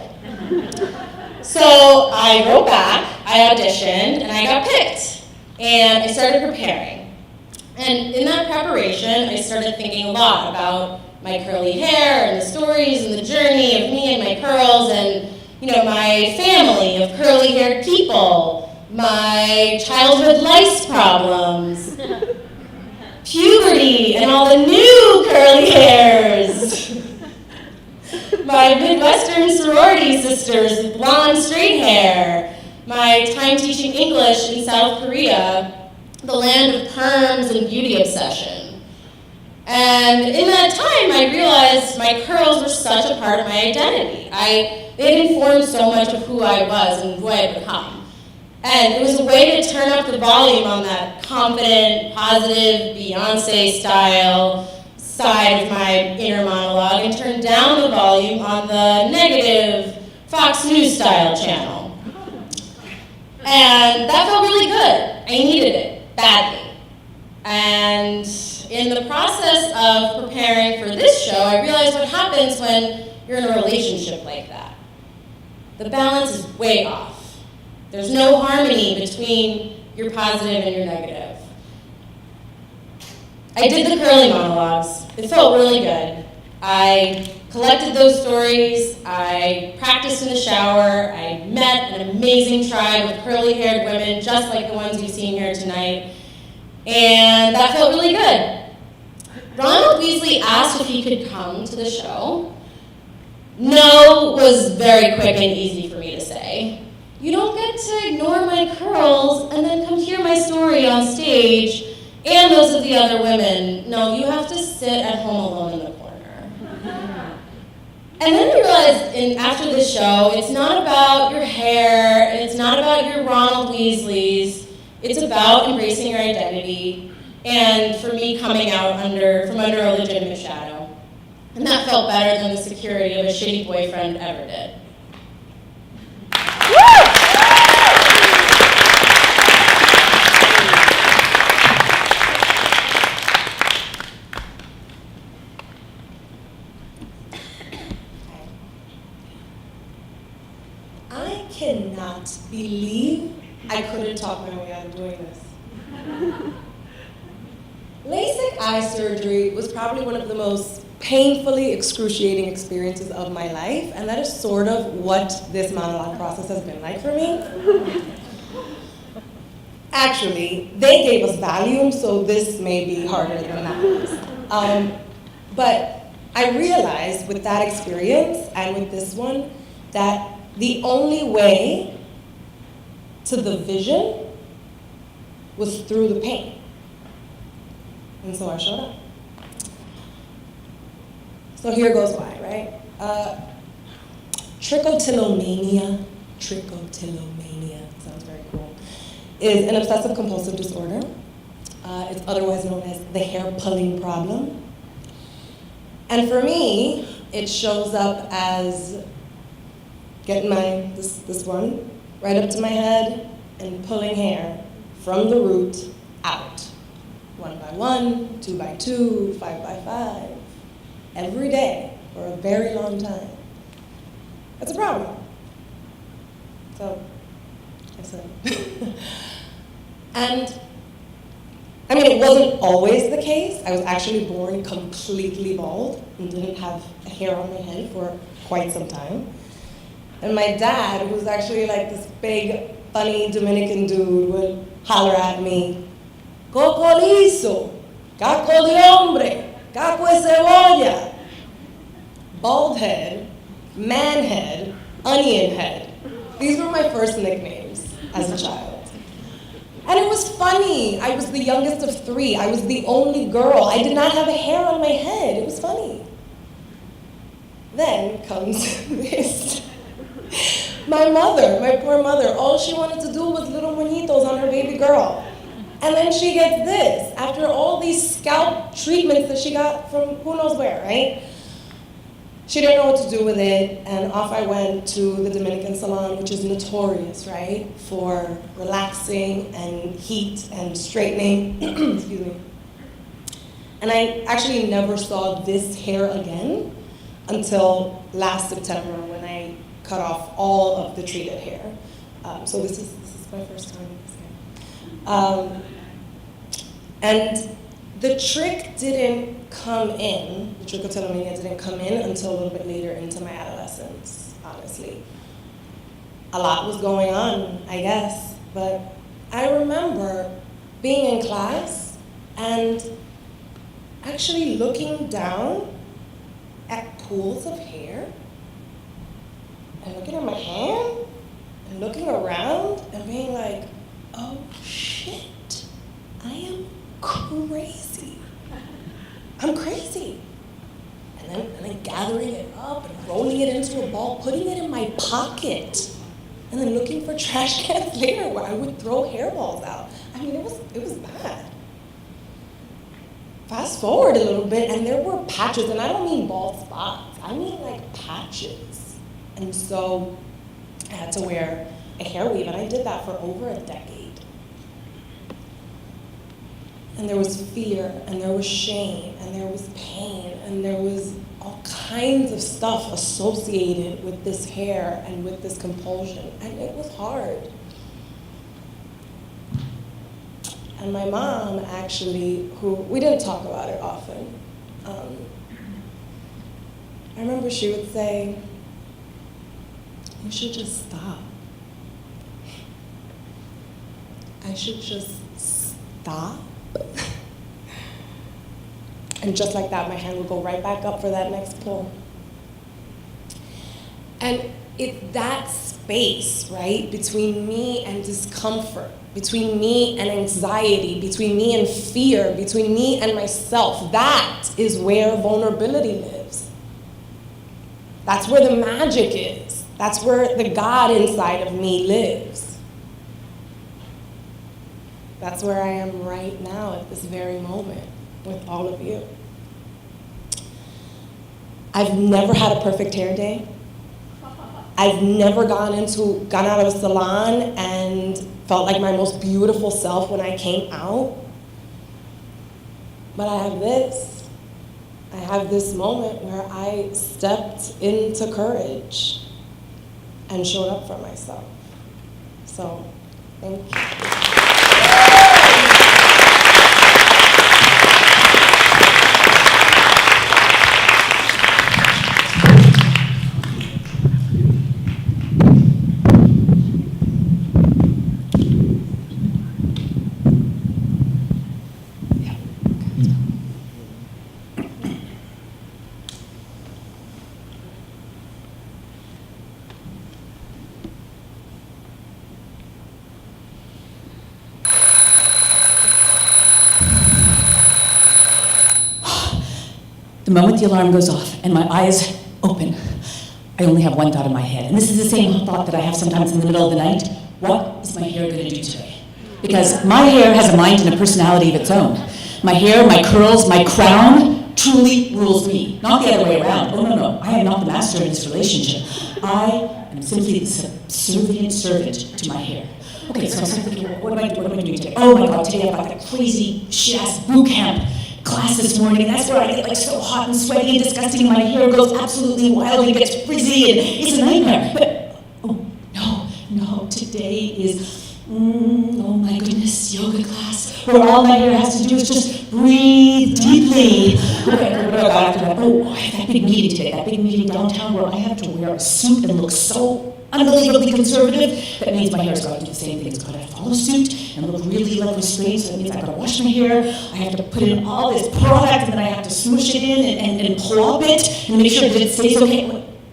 So I wrote back, I auditioned, and I got picked. And I started preparing. And in that preparation, I started thinking a lot about my curly hair and the stories and the journey of me and my curls and, my family of curly-haired people, my childhood lice problems, puberty and all the new curly hairs, my Midwestern sorority sisters with blonde straight hair, my time teaching English in South Korea, the land of perms and beauty obsession. And in that time, I realized my curls were such a part of my identity. They had informed so much of who I was and who I had become. And it was a way to turn up the volume on that confident, positive, Beyonce style side of my inner monologue and turn down the volume on the negative Fox News style channel. And that felt really good. I needed it badly. And in the process of preparing for this show, I realized what happens when you're in a relationship like that. The balance is way off. There's no harmony between your positive and your negative. I did the curly monologues. It felt really good. I collected those stories. I practiced in the shower. I met an amazing tribe of curly-haired women, just like the ones you've seen here tonight. And that felt really good. Ronald Weasley asked if he could come to the show. No was very quick and easy for me to say. You don't get to ignore my curls and then come hear my story on stage and those of the other women. No, you have to sit at home alone in the corner. And then I realized after this show, it's not about your hair, and it's not about your Ronald Weasleys. It's about embracing your identity and for me coming out from under a legitimate shadow. And that felt better than the security of a shitty boyfriend ever did. I cannot believe I couldn't talk my way out of doing this. LASIK eye surgery was probably one of the most painfully excruciating experiences of my life, and that is sort of what this monologue process has been like for me. Actually, they gave us Valium, so this may be harder than that. But I realized with that experience and with this one that the only way to the vision was through the pain. And so I showed up. So here goes why, right? Trichotillomania, sounds very cool, is an obsessive compulsive disorder. It's otherwise known as the hair pulling problem. And for me, it shows up as getting this one right up to my head and pulling hair from the root out. 1 by 1, 2 by 2, 5 by 5. Every day for a very long time. That's a problem. So, I said. And, I mean, it wasn't always the case. I was actually born completely bald and didn't have a hair on my head for quite some time. And my dad, who was actually like this big, funny Dominican dude, would holler at me, "Coco liso, caco de hombre, caco de cebolla." Bald head, man head, onion head. These were my first nicknames as a child. And it was funny. I was the youngest of 3. I was the only girl. I did not have a hair on my head. It was funny. Then comes this. My mother, my poor mother, all she wanted to do was little moñitos on her baby girl. And then she gets this, after all these scalp treatments that she got from who knows where, right? She didn't know what to do with it, and off I went to the Dominican salon, which is notorious, right, for relaxing and heat and straightening, excuse me. And I actually never saw this hair again until last September when I cut off all of the treated hair. So this is my first time with this hair. And the trick didn't come in, the trichotillomania didn't come in until a little bit later into my adolescence, honestly. A lot was going on, I guess, but I remember being in class and actually looking down at pools of hair and looking at my hand and looking around and being like, oh shit, I am crazy. I'm crazy. And then gathering it up and rolling it into a ball, putting it in my pocket, and then looking for trash cans later where I would throw hairballs out. I mean, it was bad. Fast forward a little bit, and there were patches, and I don't mean bald spots. I mean like patches. And so I had to wear a hair weave, and I did that for over a decade. And there was fear, and there was shame, and there was pain, and there was all kinds of stuff associated with this hair and with this compulsion, and it was hard. And my mom actually, who, we didn't talk about it often, I remember she would say, you should just stop. I should just stop. And just like that, my hand would go right back up for that next pull. And it's that space, right, between me and discomfort, between me and anxiety, between me and fear, between me and myself, that is where vulnerability lives. That's where the magic is. That's where the God inside of me lives. That's where I am right now at this very moment with all of you. I've never had a perfect hair day. I've never gone out of a salon and felt like my most beautiful self when I came out. But I have this. I have this moment where I stepped into courage and showed up for myself. So, thank you. The moment the alarm goes off and my eyes open, I only have one thought in my head. And this is the same thought that I have sometimes in the middle of the night. What is my hair going to do today? Because my hair has a mind and a personality of its own. My hair, my curls, my crown truly rules me. Not the other way around. Oh, no. I am not the master in this relationship. I am simply the subservient servant to my hair. Okay, so I was thinking, what am I doing today? Oh my God, today I've got that crazy shit-ass boot camp class this morning, and that's where I get like so hot and sweaty and disgusting, and my hair goes absolutely wild and gets frizzy, and it's a nightmare. But, oh, no, today is, oh my goodness, yoga class, where all my hair has to do is just breathe deeply. Okay, what do I got after that? Oh, I have that big meeting today, that big meeting downtown where I have to wear a suit and look so unbelievably conservative. That means my hair's got to do the same thing. It's got to follow suit and look really like restrained. So that means I've got to wash my hair. I have to put in all this product, and then I have to smoosh it in and plop it and make sure that it stays okay.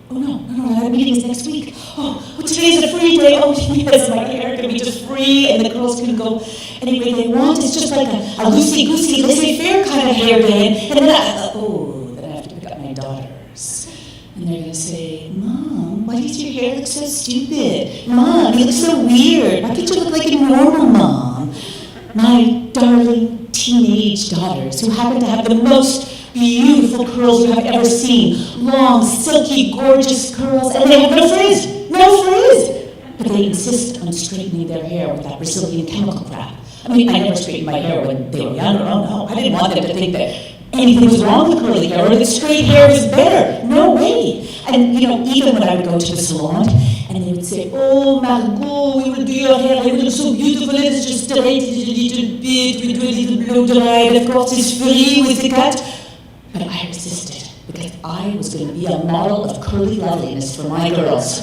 Oh no, that meeting's next week. Oh, well, today's a free day. Oh yes, my hair can be just free, and the girls can go any way they want. It's just like a loosey-goosey, laissez-faire kind of hair day. And then then I have to pick up my daughters. And they're going to say, Mom, why does your hair look so stupid? Mom, you look so weird. Why can't you look like a normal mom? My darling teenage daughters, who happen to have the most beautiful curls you have ever seen. Long, silky, gorgeous curls, and they have no frizz. No frizz! But they insist on straightening their hair with that Brazilian chemical crap. I mean, I never straightened my hair when they were younger. Oh no, I didn't want them to think that anything was wrong with curly hair or that straight hair was better. No way. And even when I would go to the salon and they would say, oh Margot, we will do your hair, it looks so beautiful, it is just straight, a little bit, we do a little blow dry, and of course it's free with the cut. But I resisted because I was going to be a model of curly loveliness for my girls.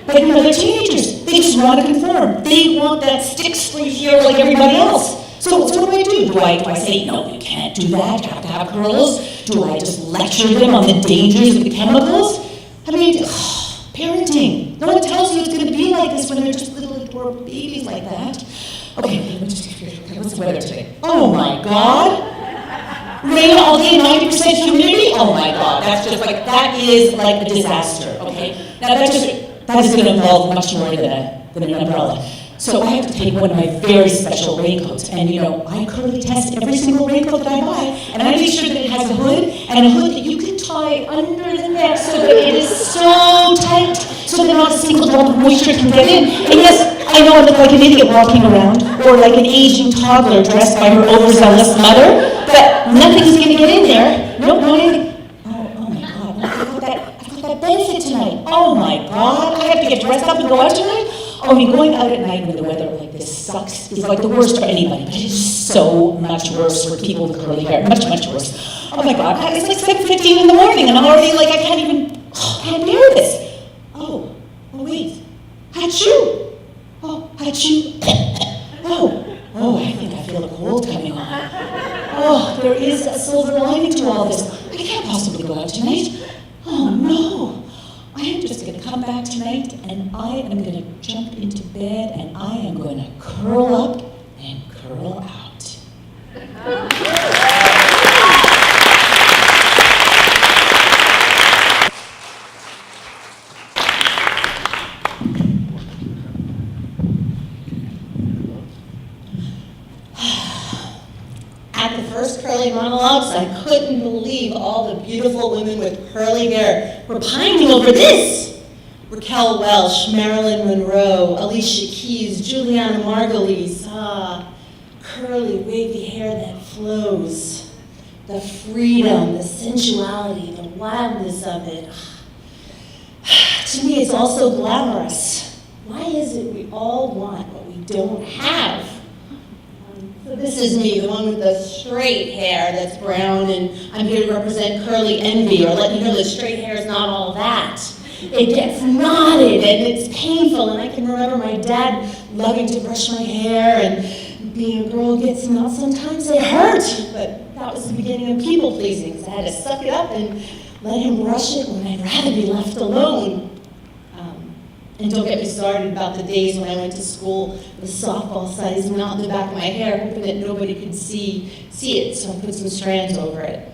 But they're teenagers. They just want to conform. They want that stick straight hair like everybody else. So what do I do? Do I say, no, you can't do that, you have to have curls? Do I just lecture them on the dangers of the chemicals? I mean, parenting. No one tells you it's going to be like this when they're just little adorable babies like that. Okay, what's the weather today? Oh my God! Rain all day, 90% humidity? Oh my God, that's just like, that is like a disaster, okay? Now that is going to involve much more than an umbrella. So I have to take one of my very special raincoats, and you know, I currently test every single raincoat that I buy, and I make sure that it has a hood, and a hood that you can tie under the neck so that it is so tight, so that not a single drop of moisture can get in. And yes, I know I look like an idiot walking around, or like an aging toddler dressed by her overzealous mother, but nothing's gonna get in there. Nope, not anything. Oh my God, I've got that benefit tonight. Oh my God, I have to get dressed up and go out tonight? Oh, I mean, going out at night when the weather like this sucks is like the worst for anybody, but it is so much worse for people with curly hair, much, much worse. Oh my God, it's like 7:15 in the morning and I'm already like, I can't bear this. Oh wait, achoo. Oh, achoo. Oh, I think I feel a cold coming on. Oh, there is a silver lining to all this. I can't possibly go out tonight. Oh no. I am just going to come back tonight and I am going to jump into bed and I am going to curl up and curl out. At the first Curly Monologues, I couldn't believe all the beautiful women with curly hair were pining over this. Raquel Welch, Marilyn Monroe, Alicia Keys, Juliana Margulies. Curly, wavy hair that flows. The freedom, the sensuality, the wildness of it. To me, it's also glamorous. Why is it we all want what we don't have? So this is me, the one with the straight hair that's brown, and I'm here to represent curly envy, or let you know that straight hair is not all that. It gets knotted, and it's painful, and I can remember my dad loving to brush my hair, and being a girl gets knots. Sometimes it hurt, but that was the beginning of people pleasing, so I had to suck it up and let him brush it when I'd rather be left alone. And don't get me started about the days when I went to school with softball sized knot in the back of my hair, hoping that nobody could see it, so I put some strands over it.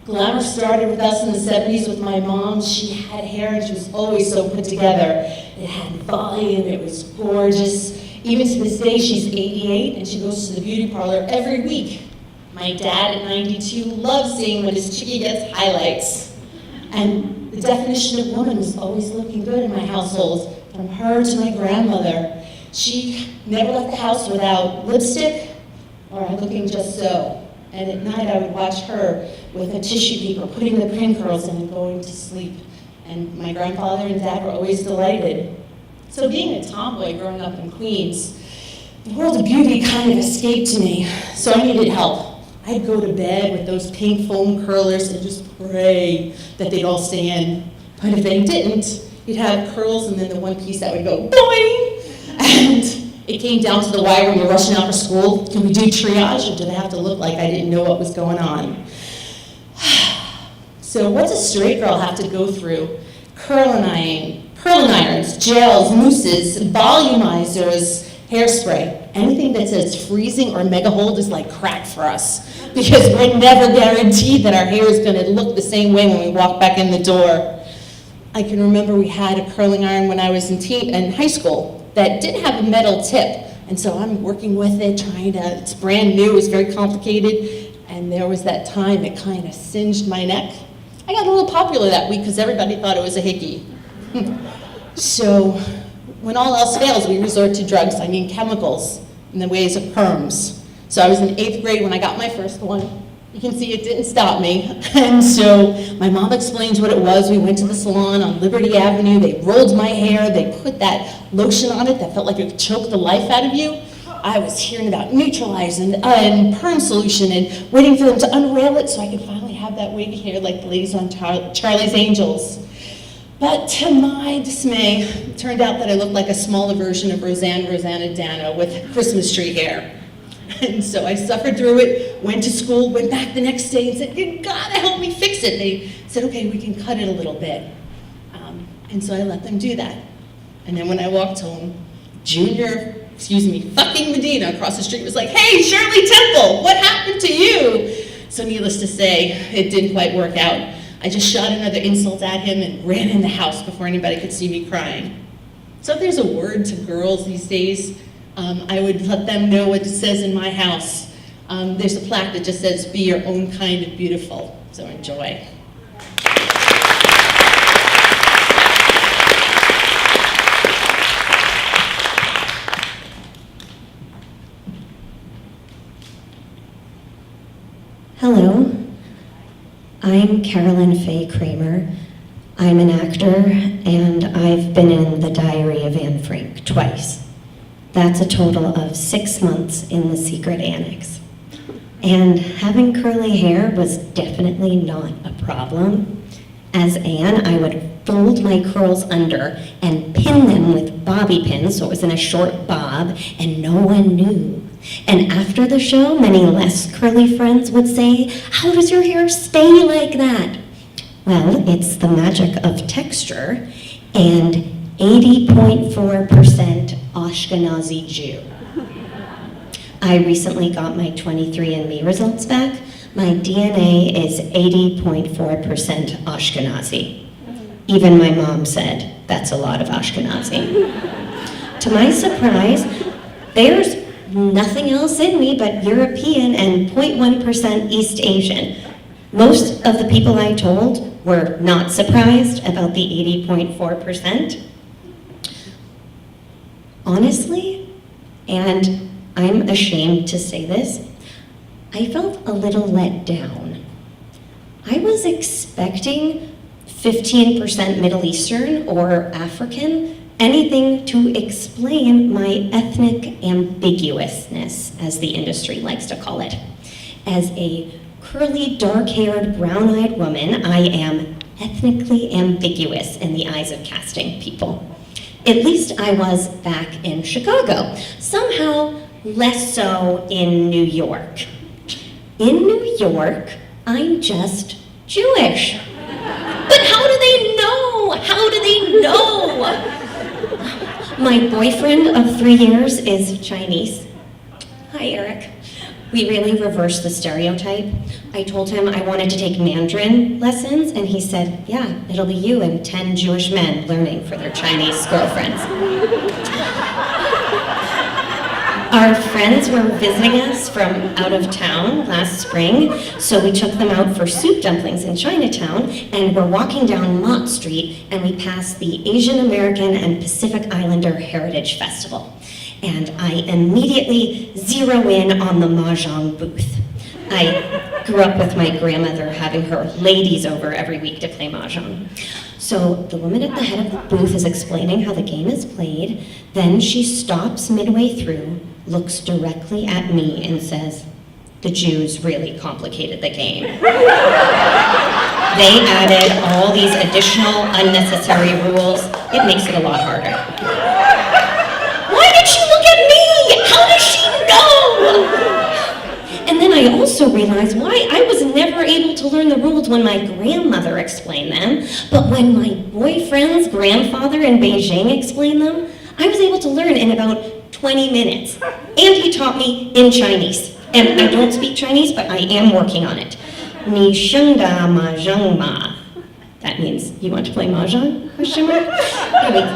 Glamour started with us in the 70s with my mom. She had hair and she was always so put together. It had volume, it was gorgeous. Even to this day, she's 88 and she goes to the beauty parlor every week. My dad at 92 loves seeing when his chickie gets highlights. And the definition of woman was always looking good in my household, from her to my grandmother. She never left the house without lipstick or looking just so. And at night I would watch her with a tissue paper, putting the pin curls in and going to sleep. And my grandfather and dad were always delighted. So being a tomboy growing up in Queens, the world of beauty kind of escaped to me, so I needed help. I'd go to bed with those pink foam curlers and just pray that they'd all stay in. But if they didn't, you'd have curls and then the one piece that would go boing! And it came down to the wire when you're rushing out for school. Can we do triage, or do they have to look like I didn't know what was going on? So what does a straight girl have to go through? Curling irons, gels, mousses, volumizers, hairspray. Anything that says freezing or mega hold is like crack for us, because we're never guaranteed that our hair is going to look the same way when we walk back in the door. I can remember we had a curling iron when I was in high school that didn't have a metal tip, and so I'm working with it, it's brand new, it's very complicated, and there was that time it kind of singed my neck. I got a little popular that week because everybody thought it was a hickey. So when all else fails, we resort to drugs, chemicals, in the ways of perms. So I was in 8th grade when I got my first one. You can see it didn't stop me. And so my mom explains what it was. We went to the salon on Liberty Avenue. They rolled my hair. They put that lotion on it that felt like it would choke the life out of you. I was hearing about Neutralize and perm solution and waiting for them to unravel it so I could finally have that wavy hair like the ladies on Charlie's Angels. But to my dismay, it turned out that I looked like a smaller version of Rosanna Dano with Christmas tree hair. And so I suffered through it, went to school, went back the next day and said, you gotta help me fix it. They said, okay, we can cut it a little bit. And so I let them do that. And then when I walked home, fucking Medina across the street was like, "Hey, Shirley Temple, what happened to you?" So needless to say, it didn't quite work out. I just shot another insult at him and ran in the house before anybody could see me crying. So if there's a word to girls these days, I would let them know what it says in my house. There's a plaque that just says, "Be your own kind of beautiful." So enjoy. Hello, I'm Carolyn Faye Kramer. I'm an actor, and I've been in The Diary of Anne Frank twice. That's a total of 6 months in the secret annex. And having curly hair was definitely not a problem. As Anne, I would fold my curls under and pin them with bobby pins so it was in a short bob, and no one knew. And after the show, many less curly friends would say, "How does your hair stay like that?" Well, it's the magic of texture and 80.4% Ashkenazi Jew. I recently got my 23andMe results back. My DNA is 80.4% Ashkenazi. Even my mom said, "That's a lot of Ashkenazi." To my surprise, there's nothing else in me but European and 0.1% East Asian. Most of the people I told were not surprised about the 80.4%. Honestly, and I'm ashamed to say this, I felt a little let down. I was expecting 15% Middle Eastern or African, anything to explain my ethnic ambiguousness, as the industry likes to call it. As a curly, dark-haired, brown-eyed woman, I am ethnically ambiguous in the eyes of casting people. At least I was back in Chicago. Somehow less so in New York. In New York, I'm just Jewish. But how do they know? How do they know? My boyfriend of 3 years is Chinese. Hi, Eric. We really reversed the stereotype. I told him I wanted to take Mandarin lessons, and he said, "Yeah, it'll be you and 10 Jewish men learning for their Chinese girlfriends." Our friends were visiting us from out of town last spring, so we took them out for soup dumplings in Chinatown, and we're walking down Mott Street, and we passed the Asian American and Pacific Islander Heritage Festival. And I immediately zero in on the mahjong booth. I grew up with my grandmother having her ladies over every week to play mahjong. So the woman at the head of the booth is explaining how the game is played, then she stops midway through, looks directly at me and says, "The Jews really complicated the game." They added all these additional unnecessary rules. It makes it a lot harder. Why did she look at me? How does she know? And then I also realized why I was never able to learn the rules when my grandmother explained them, but when my boyfriend's grandfather in Beijing explained them, I was able to learn in about 20 minutes. And he taught me in Chinese. And I don't speak Chinese, but I am working on it. Ni sheng da ma zheng ma. That means, you want to play mahjong? Question mark? Anyway,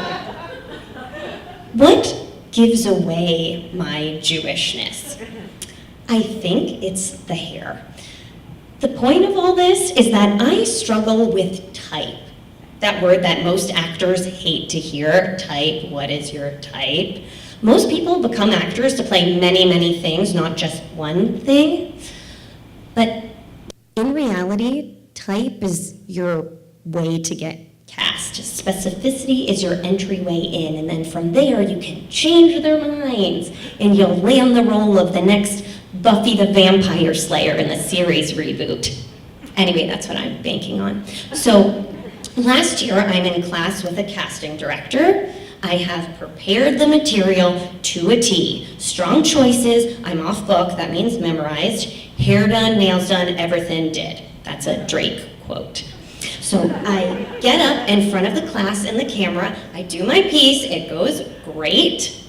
what gives away my Jewishness? I think it's the hair. The point of all this is that I struggle with type. That word that most actors hate to hear, type, what is your type? Most people become actors to play many, many things, not just one thing. But in reality, type is your way to get cast. Specificity is your entryway in, and then from there you can change their minds, and you'll land the role of the next Buffy the Vampire Slayer in the series reboot. Anyway, that's what I'm banking on. So last year, I'm in class with a casting director. I have prepared the material to a T. Strong choices, I'm off book, that means memorized. Hair done, nails done, everything did. That's a Drake quote. So I get up in front of the class and the camera, I do my piece, it goes great,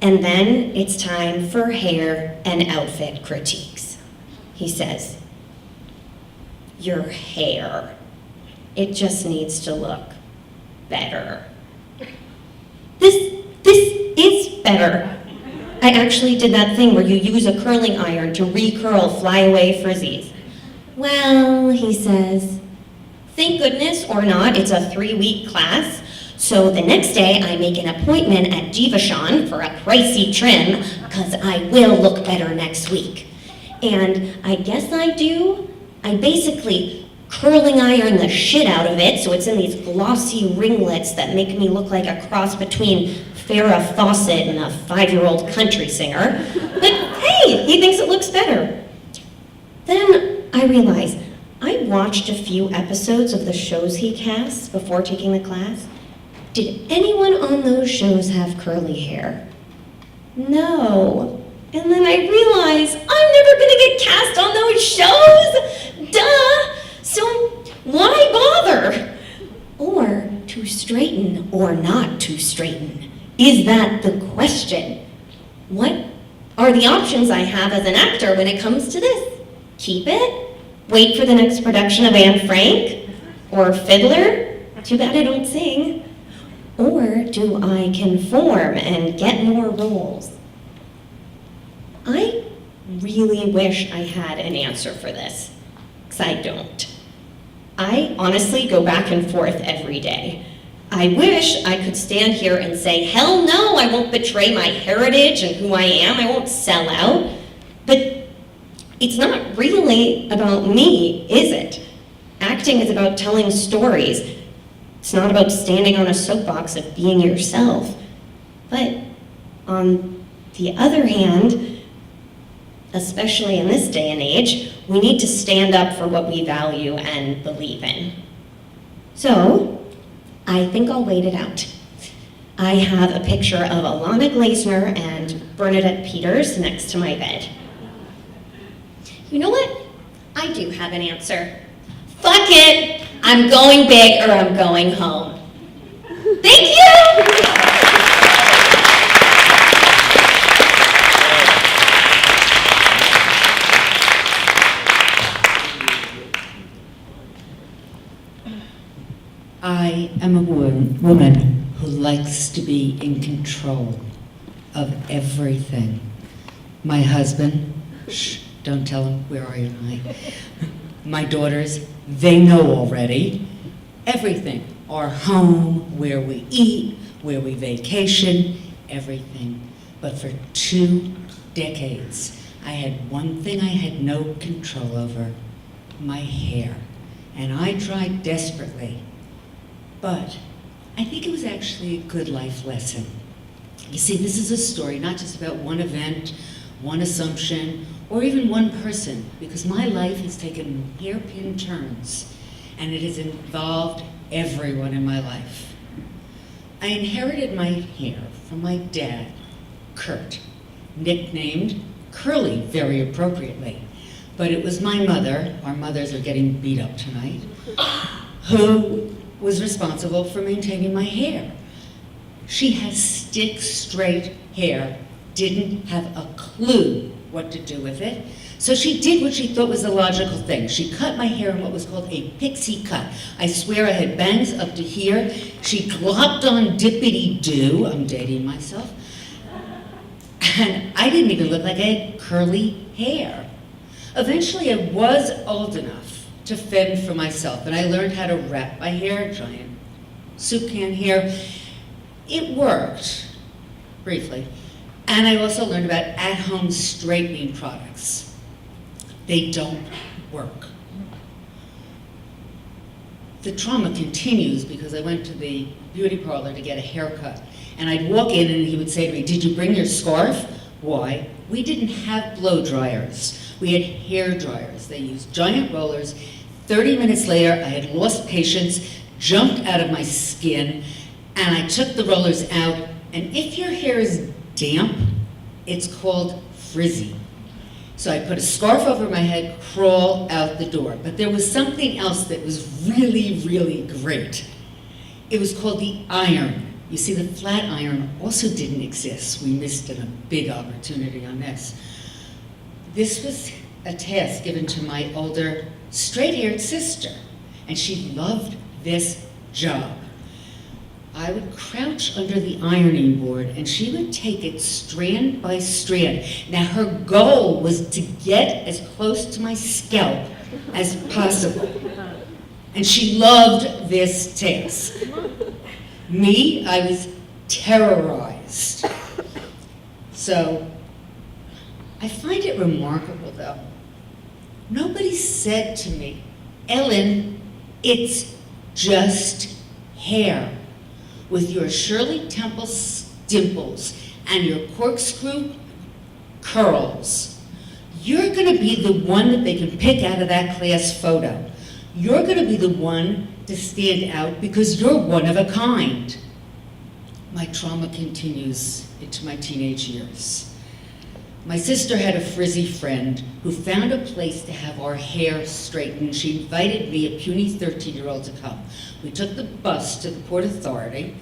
and then it's time for hair and outfit critiques. He says, "Your hair, it just needs to look better." This is better. I actually did that thing where you use a curling iron to recurl flyaway frizzies. "Well," he says, "thank goodness or not, it's a 3-week class. So the next day I make an appointment at Divashan for a pricey trim because I will look better next week." And I guess I do. I basically curling iron the shit out of it so it's in these glossy ringlets that make me look like a cross between Farrah Fawcett and a 5-year-old country singer. But hey, he thinks it looks better. Then I realize I watched a few episodes of the shows he casts before taking the class. Did anyone on those shows have curly hair? No. And then I realize I'm never gonna get cast on those shows! Duh! So why bother? Or to straighten or not to straighten? Is that the question? What are the options I have as an actor when it comes to this? Keep it? Wait for the next production of Anne Frank? Or Fiddler? Too bad I don't sing. Or do I conform and get more roles? I really wish I had an answer for this, because I don't. I honestly go back and forth every day. I wish I could stand here and say, hell no, I won't betray my heritage and who I am, I won't sell out. But it's not really about me, is it? Acting is about telling stories. It's not about standing on a soapbox of being yourself. But on the other hand, especially in this day and age, we need to stand up for what we value and believe in. So, I think I'll wait it out. I have a picture of Alana Gleisner and Bernadette Peters next to my bed. You know what? I do have an answer. Fuck it! I'm going big or I'm going home. Thank you! I am a woman who likes to be in control of everything. My husband, shh, don't tell him, where are you, honey? My daughters, they know already. Everything, our home, where we eat, where we vacation, everything. But for 2 decades, I had one thing I had no control over, my hair. And I tried desperately. But I think it was actually a good life lesson. You see, this is a story not just about one event, one assumption, or even one person, because my life has taken hairpin turns, and it has involved everyone in my life. I inherited my hair from my dad, Kurt, nicknamed Curly very appropriately. But it was my mother, our mothers are getting beat up tonight, who was responsible for maintaining my hair. She has stick straight hair, didn't have a clue what to do with it. So she did what she thought was the logical thing. She cut my hair in what was called a pixie cut. I swear I had bangs up to here. She glopped on dippity-doo, I'm dating myself, and I didn't even look like I had curly hair. Eventually I was old enough to fend for myself, and I learned how to wrap my hair, giant soup can hair. It worked, briefly. And I also learned about at-home straightening products. They don't work. The trauma continues because I went to the beauty parlor to get a haircut. And I'd walk in and he would say to me, "Did you bring your scarf?" Why? We didn't have blow dryers. We had hair dryers. They used giant rollers. 30 minutes later, I had lost patience, jumped out of my skin, and I took the rollers out. And if your hair is damp, it's called frizzy. So I put a scarf over my head, crawl out the door. But there was something else that was really, really great. It was called the iron. You see, the flat iron also didn't exist. We missed a big opportunity on this. This was a task given to my older, straight-haired sister, and she loved this job. I would crouch under the ironing board, and she would take it strand by strand. Now, her goal was to get as close to my scalp as possible, and she loved this task. Me, I was terrorized. So, I find it remarkable, though. Nobody said to me, Ellen, it's just hair. With your Shirley Temple dimples and your corkscrew curls, you're going to be the one that they can pick out of that class photo. You're going to be the one to stand out because you're one of a kind. My trauma continues into my teenage years. My sister had a frizzy friend who found a place to have our hair straightened. She invited me, a puny 13-year-old, to come. We took the bus to the Port Authority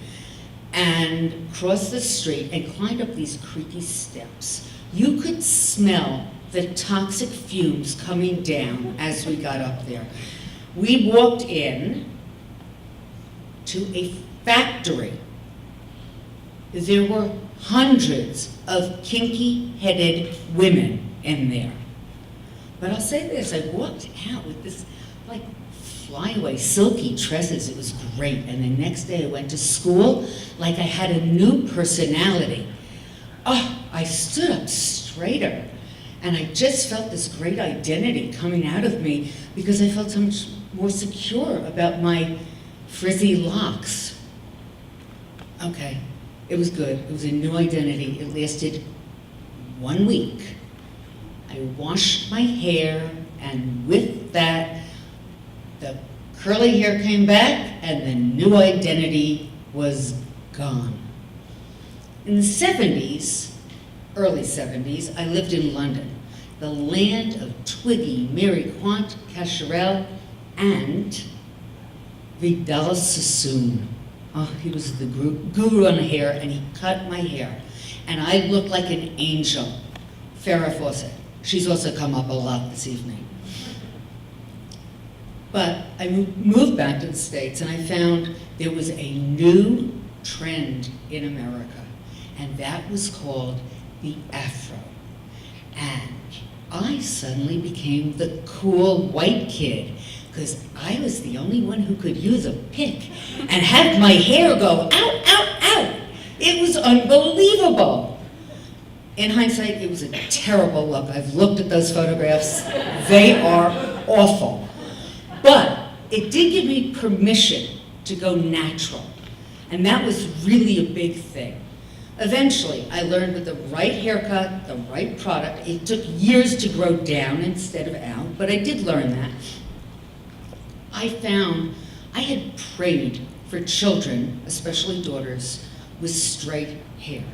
and crossed the street and climbed up these creaky steps. You could smell the toxic fumes coming down as we got up there. We walked in to a factory. There were hundreds of kinky-headed women in there. But I'll say this, I walked out with this, like, flyaway, silky tresses. It was great. And the next day I went to school like I had a new personality. Oh, I stood up straighter. And I just felt this great identity coming out of me because I felt so much more secure about my frizzy locks. Okay, it was good. It was a new identity. It lasted 1 week. I washed my hair, and with that, the curly hair came back, and the new identity was gone. In the 70s, early 70s, I lived in London, the land of Twiggy, Mary Quant, Cacharel, and Vidal Sassoon. Oh, he was the guru on hair, and he cut my hair. And I looked like an angel. Farrah Fawcett. She's also come up a lot this evening. But I moved back to the States, and I found there was a new trend in America, and that was called the Afro. And I suddenly became the cool white kid, because I was the only one who could use a pick and have my hair go out, out, out. It was unbelievable. In hindsight, it was a terrible look. I've looked at those photographs. They are awful. But it did give me permission to go natural. And that was really a big thing. Eventually, I learned with the right haircut, the right product, it took years to grow down instead of out, but I did learn that. I found I had prayed for children, especially daughters, with straight hair.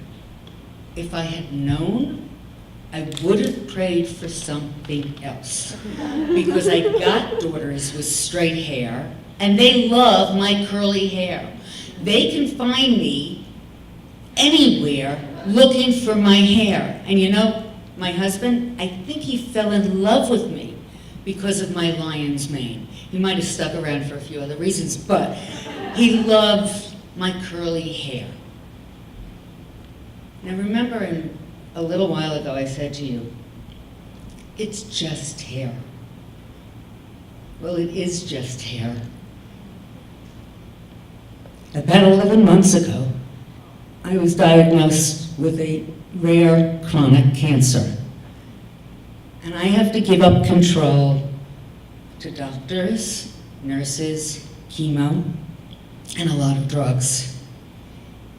If I had known, I would have prayed for something else. Because I got daughters with straight hair, and they love my curly hair. They can find me anywhere looking for my hair. And you know, my husband, I think he fell in love with me because of my lion's mane. He might have stuck around for a few other reasons, but he loved my curly hair. Now remember, a little while ago I said to you, it's just hair. Well, it is just hair. About 11 months ago, I was diagnosed with a rare chronic cancer. And I have to give up control to doctors, nurses, chemo, and a lot of drugs.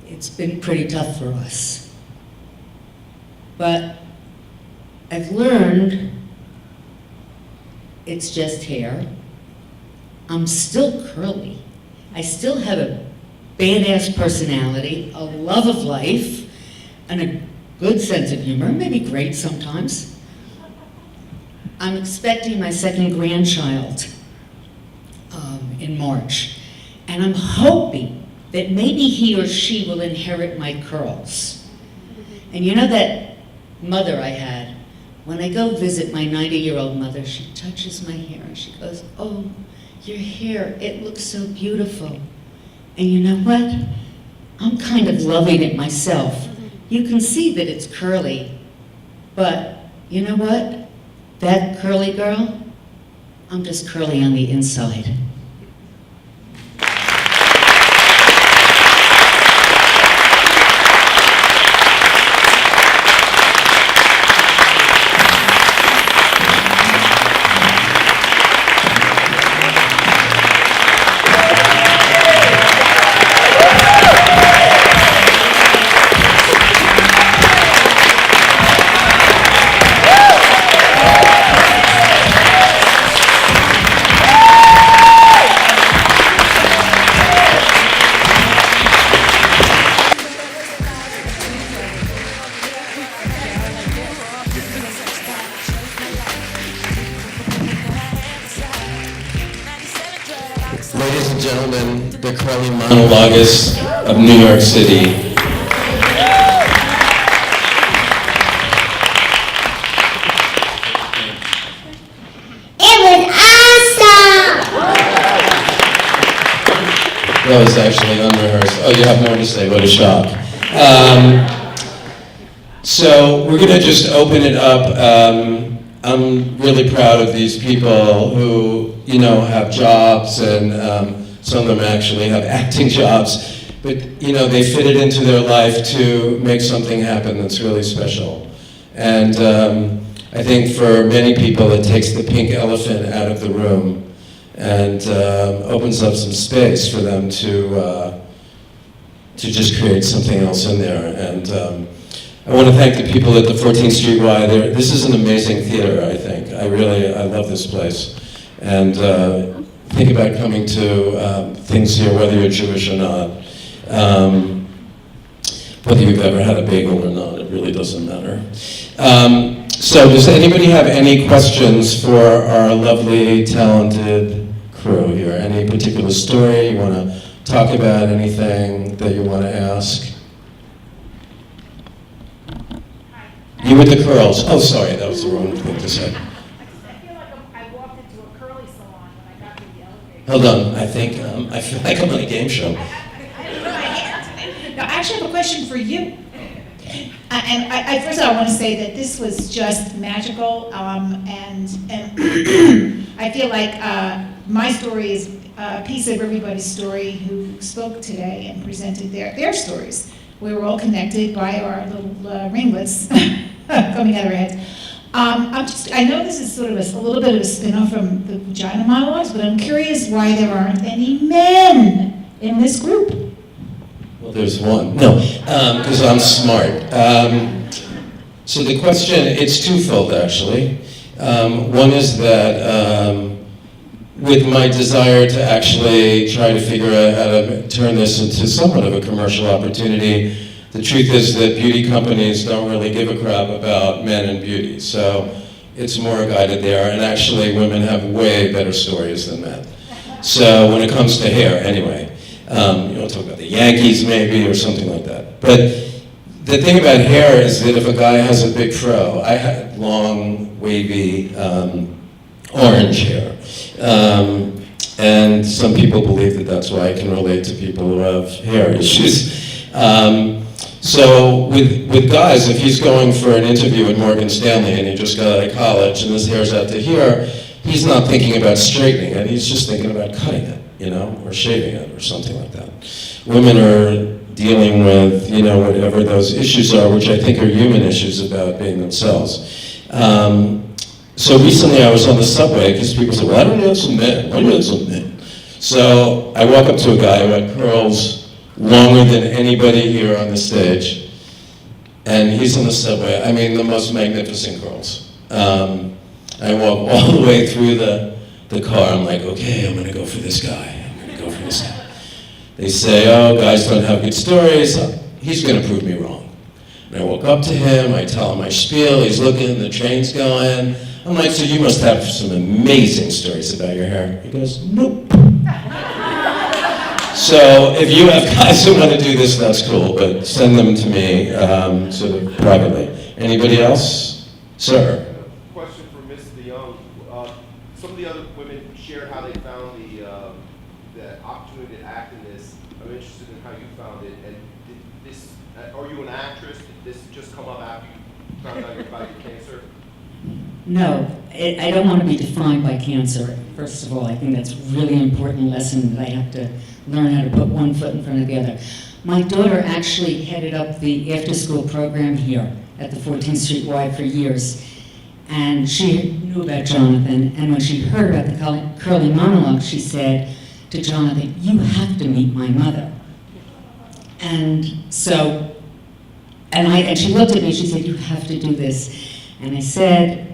It's been pretty tough for us. But I've learned it's just hair. I'm still curly. I still have a badass personality, a love of life, and a good sense of humor, maybe great sometimes. I'm expecting my second grandchild in March, and I'm hoping that maybe he or she will inherit my curls. And you know that mother I had, when I go visit my 90-year-old mother, she touches my hair and she goes, "Oh, your hair, it looks so beautiful." And you know what? I'm kind of loving it myself. You can see that it's curly, but you know what? That curly girl, I'm just curly on the inside. Ladies and gentlemen, the curly monologues of New York City. It was awesome! That was actually unrehearsed. Oh, you have more to say, what a shock. So we're gonna just open it up. I'm really proud of these people who, you know, have jobs, and some of them actually have acting jobs, but, you know, they fit it into their life to make something happen that's really special. And I think for many people, it takes the pink elephant out of the room and opens up some space for them to just create something else in there. And I want to thank the people at the 14th Street Y. This is an amazing theater, I think. I love this place. And think about coming to things here, whether you're Jewish or not. Whether you've ever had a bagel or not, it really doesn't matter. So does anybody have any questions for our lovely, talented crew here? Any particular story you want to talk about, anything that you want to ask? You with the curls. Oh, sorry, that was the wrong thing to say. I feel like I walked into a curly salon when I got to the elevator. Hold on, I feel like I'm on a game show. Now, I actually have a question for you. And first of all, I want to say that this was just magical, and I feel like my story is a piece of everybody's story who spoke today and presented their stories. We were all connected by our little ringlets coming out of our heads. I know this is sort of a little bit of a spin-off from the vagina monologues, but I'm curious why there aren't any men in this group. Well, there's one. No, because I'm smart. So the question, it's twofold actually. One is that with my desire to actually try to figure out how to turn this into somewhat of a commercial opportunity, the truth is that beauty companies don't really give a crap about men and beauty. So it's more guided there, and actually women have way better stories than men. So when it comes to hair, anyway. You want to talk about the Yankees maybe or something like that. But the thing about hair is that if a guy has a big fro, I had long, wavy, orange hair. And some people believe that that's why I can relate to people who have hair issues. So with guys, if he's going for an interview at Morgan Stanley and he just got out of college and his hair's out to here, he's not thinking about straightening it, he's just thinking about cutting it, you know, or shaving it or something like that. Women are dealing with, you know, whatever those issues are, which I think are human issues about being themselves. So recently I was on the subway because people said, well, I don't know some men. I know some men. So I walk up to a guy who had curls longer than anybody here on the stage. And he's on the subway. I mean, the most magnificent curls. I walk all the way through the car. I'm like, okay, I'm going to go for this guy. I'm going to go for this guy. They say, oh, guys don't have good stories. He's going to prove me wrong. And I walk up to him, I tell him my spiel, he's looking, the train's going. I'm like, so you must have some amazing stories about your hair. He goes, nope. So if you have guys who want to do this, that's cool, but send them to me sort of privately. Anybody else? Sir? Question for Ms. DeYoung. Some of the other women shared how they found the opportunity to act in this. I'm interested in how you found it. And did this, are you an actress? Did this just come up after you found out about your cancer? No, I don't want to be defined by cancer. First of all, I think that's a really important lesson that I have to learn how to put one foot in front of the other. My daughter actually headed up the after-school program here at the 14th Street Y for years. And she knew about Jonathan, and when she heard about the curly monologue, she said to Jonathan, you have to meet my mother. And so, and she looked at me, she said, you have to do this. And I said,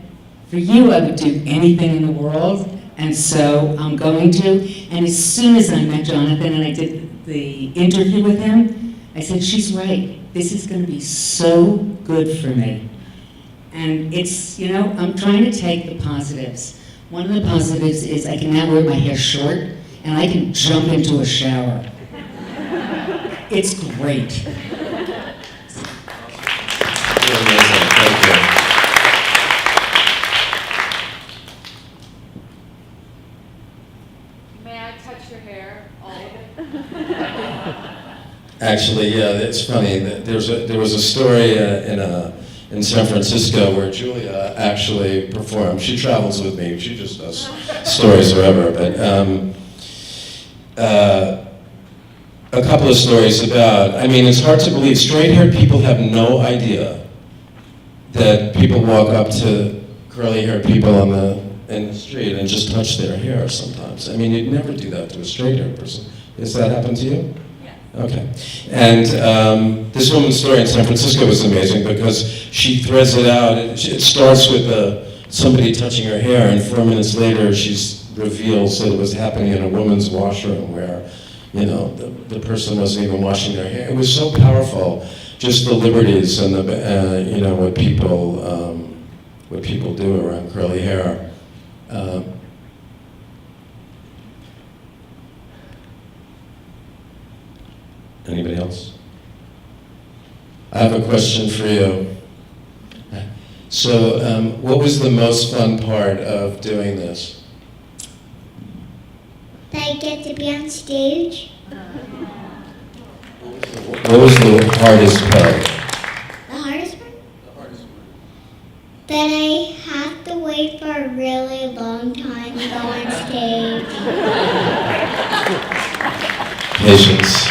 for you, I would do anything in the world, and so I'm going to. And as soon as I met Jonathan and I did the interview with him, I said, she's right. This is going to be so good for me. And it's, you know, I'm trying to take the positives. One of the positives is I can now wear my hair short, and I can jump into a shower. It's great. Actually, yeah, it's funny. There was a story in San Francisco where Julia actually performed. She travels with me. She just does stories forever. But a couple of stories about, I mean, it's hard to believe. Straight-haired people have no idea that people walk up to curly-haired people in the street and just touch their hair sometimes. I mean, you'd never do that to a straight-haired person. Has that happened to you? Okay. And this woman's story in San Francisco was amazing because she threads it out. It starts with somebody touching her hair, and 4 minutes later she reveals that it was happening in a woman's washroom where, you know, the person wasn't even washing their hair. It was so powerful, just the liberties and you know, what people do around curly hair. Anybody else? I have a question for you. So, what was the most fun part of doing this? That I get to be on stage. What was the hardest part? The hardest part? That I have to wait for a really long time to go on stage. Patience.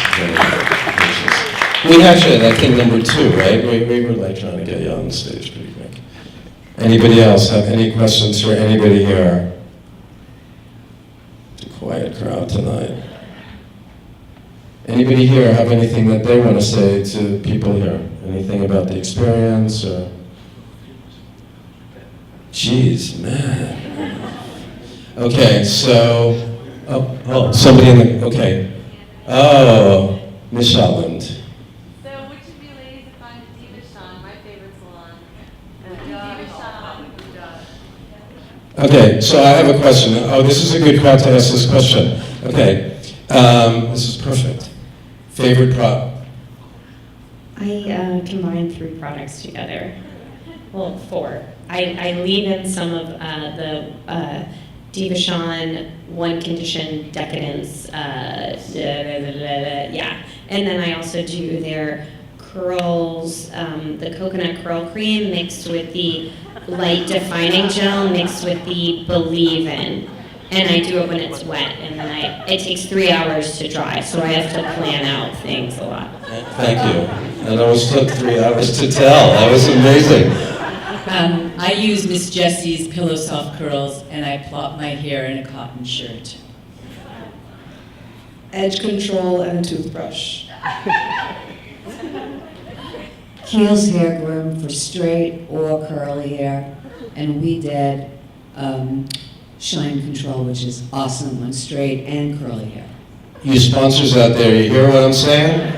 We actually had, I think, number 2, right? We were like trying to get you on the stage pretty quick. Anybody else have any questions for anybody here? It's a quiet crowd tonight. Anybody here have anything that they want to say to people here? Anything about the experience or? Jeez, man. Okay, so, somebody in the, okay. Oh, Miss Shotland. So which of you ladies have gone to Diva Sean, my favorite salon? Diva Sean. Okay, so I have a question. Oh, this is a good crowd to ask this question. Okay, this is perfect. Favorite product? I combine 3 products together. Well, 4. I leave in some of the Diva Sean, One Condition, Decadence, yeah. And then I also do their curls, the coconut curl cream mixed with the light defining gel mixed with the Believe In. And I do it when it's wet, and then it takes 3 hours to dry, so I have to plan out things a lot. Thank you. And it almost took 3 hours to tell. That was amazing. I use Miss Jessie's Pillow Soft Curls, and I plop my hair in a cotton shirt. Edge control and a toothbrush. Kiehl's Hair Groom for straight or curly hair, and We Did Shine Control, which is awesome on straight and curly hair. You sponsors out there, you hear what I'm saying?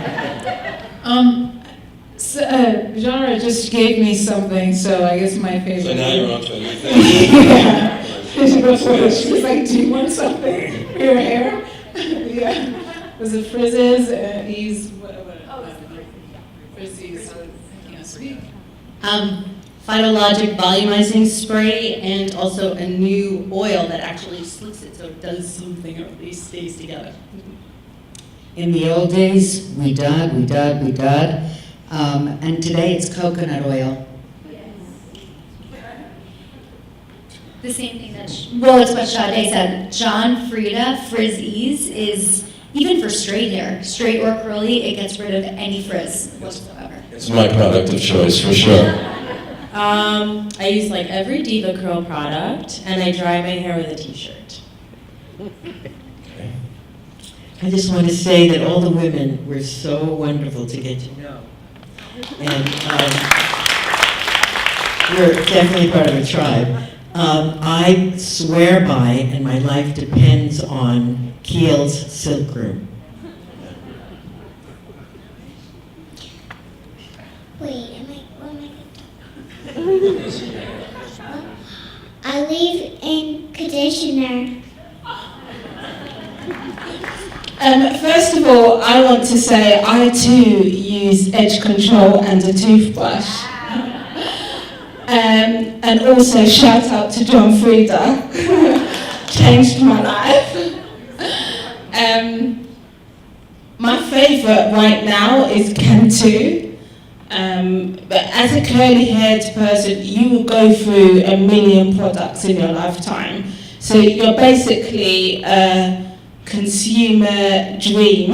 So Genre just gave me something, so I guess my favorite. So now you're on to anything. Yeah. She was like, do you want something for your hair? Yeah. Was it frizzes? Ease, whatever. Frizzies. I can't speak. Phytologic volumizing spray and also a new oil that actually slicks it so it does something or at least stays together. In the old days, we dug. And today it's coconut oil. The same thing that, well, it's what Sade said. John Frieda Frizz Ease is, even for straight hair, straight or curly, it gets rid of any frizz whatsoever. It's my product of choice, for sure. I use like every Diva Curl product, and I dry my hair with a t-shirt. I just want to say that all the women were so wonderful to get to know. And you're definitely part of a tribe. I swear by, and my life depends on, Kiel's Silk Room. Wait, what am I going to I leave in conditioner. First of all, I want to say I too use edge control and a toothbrush. And also shout out to John Frieda, changed my life. My favorite right now is Cantu. But as a curly-haired person, you will go through 1 million products in your lifetime. So you're basically a consumer dream.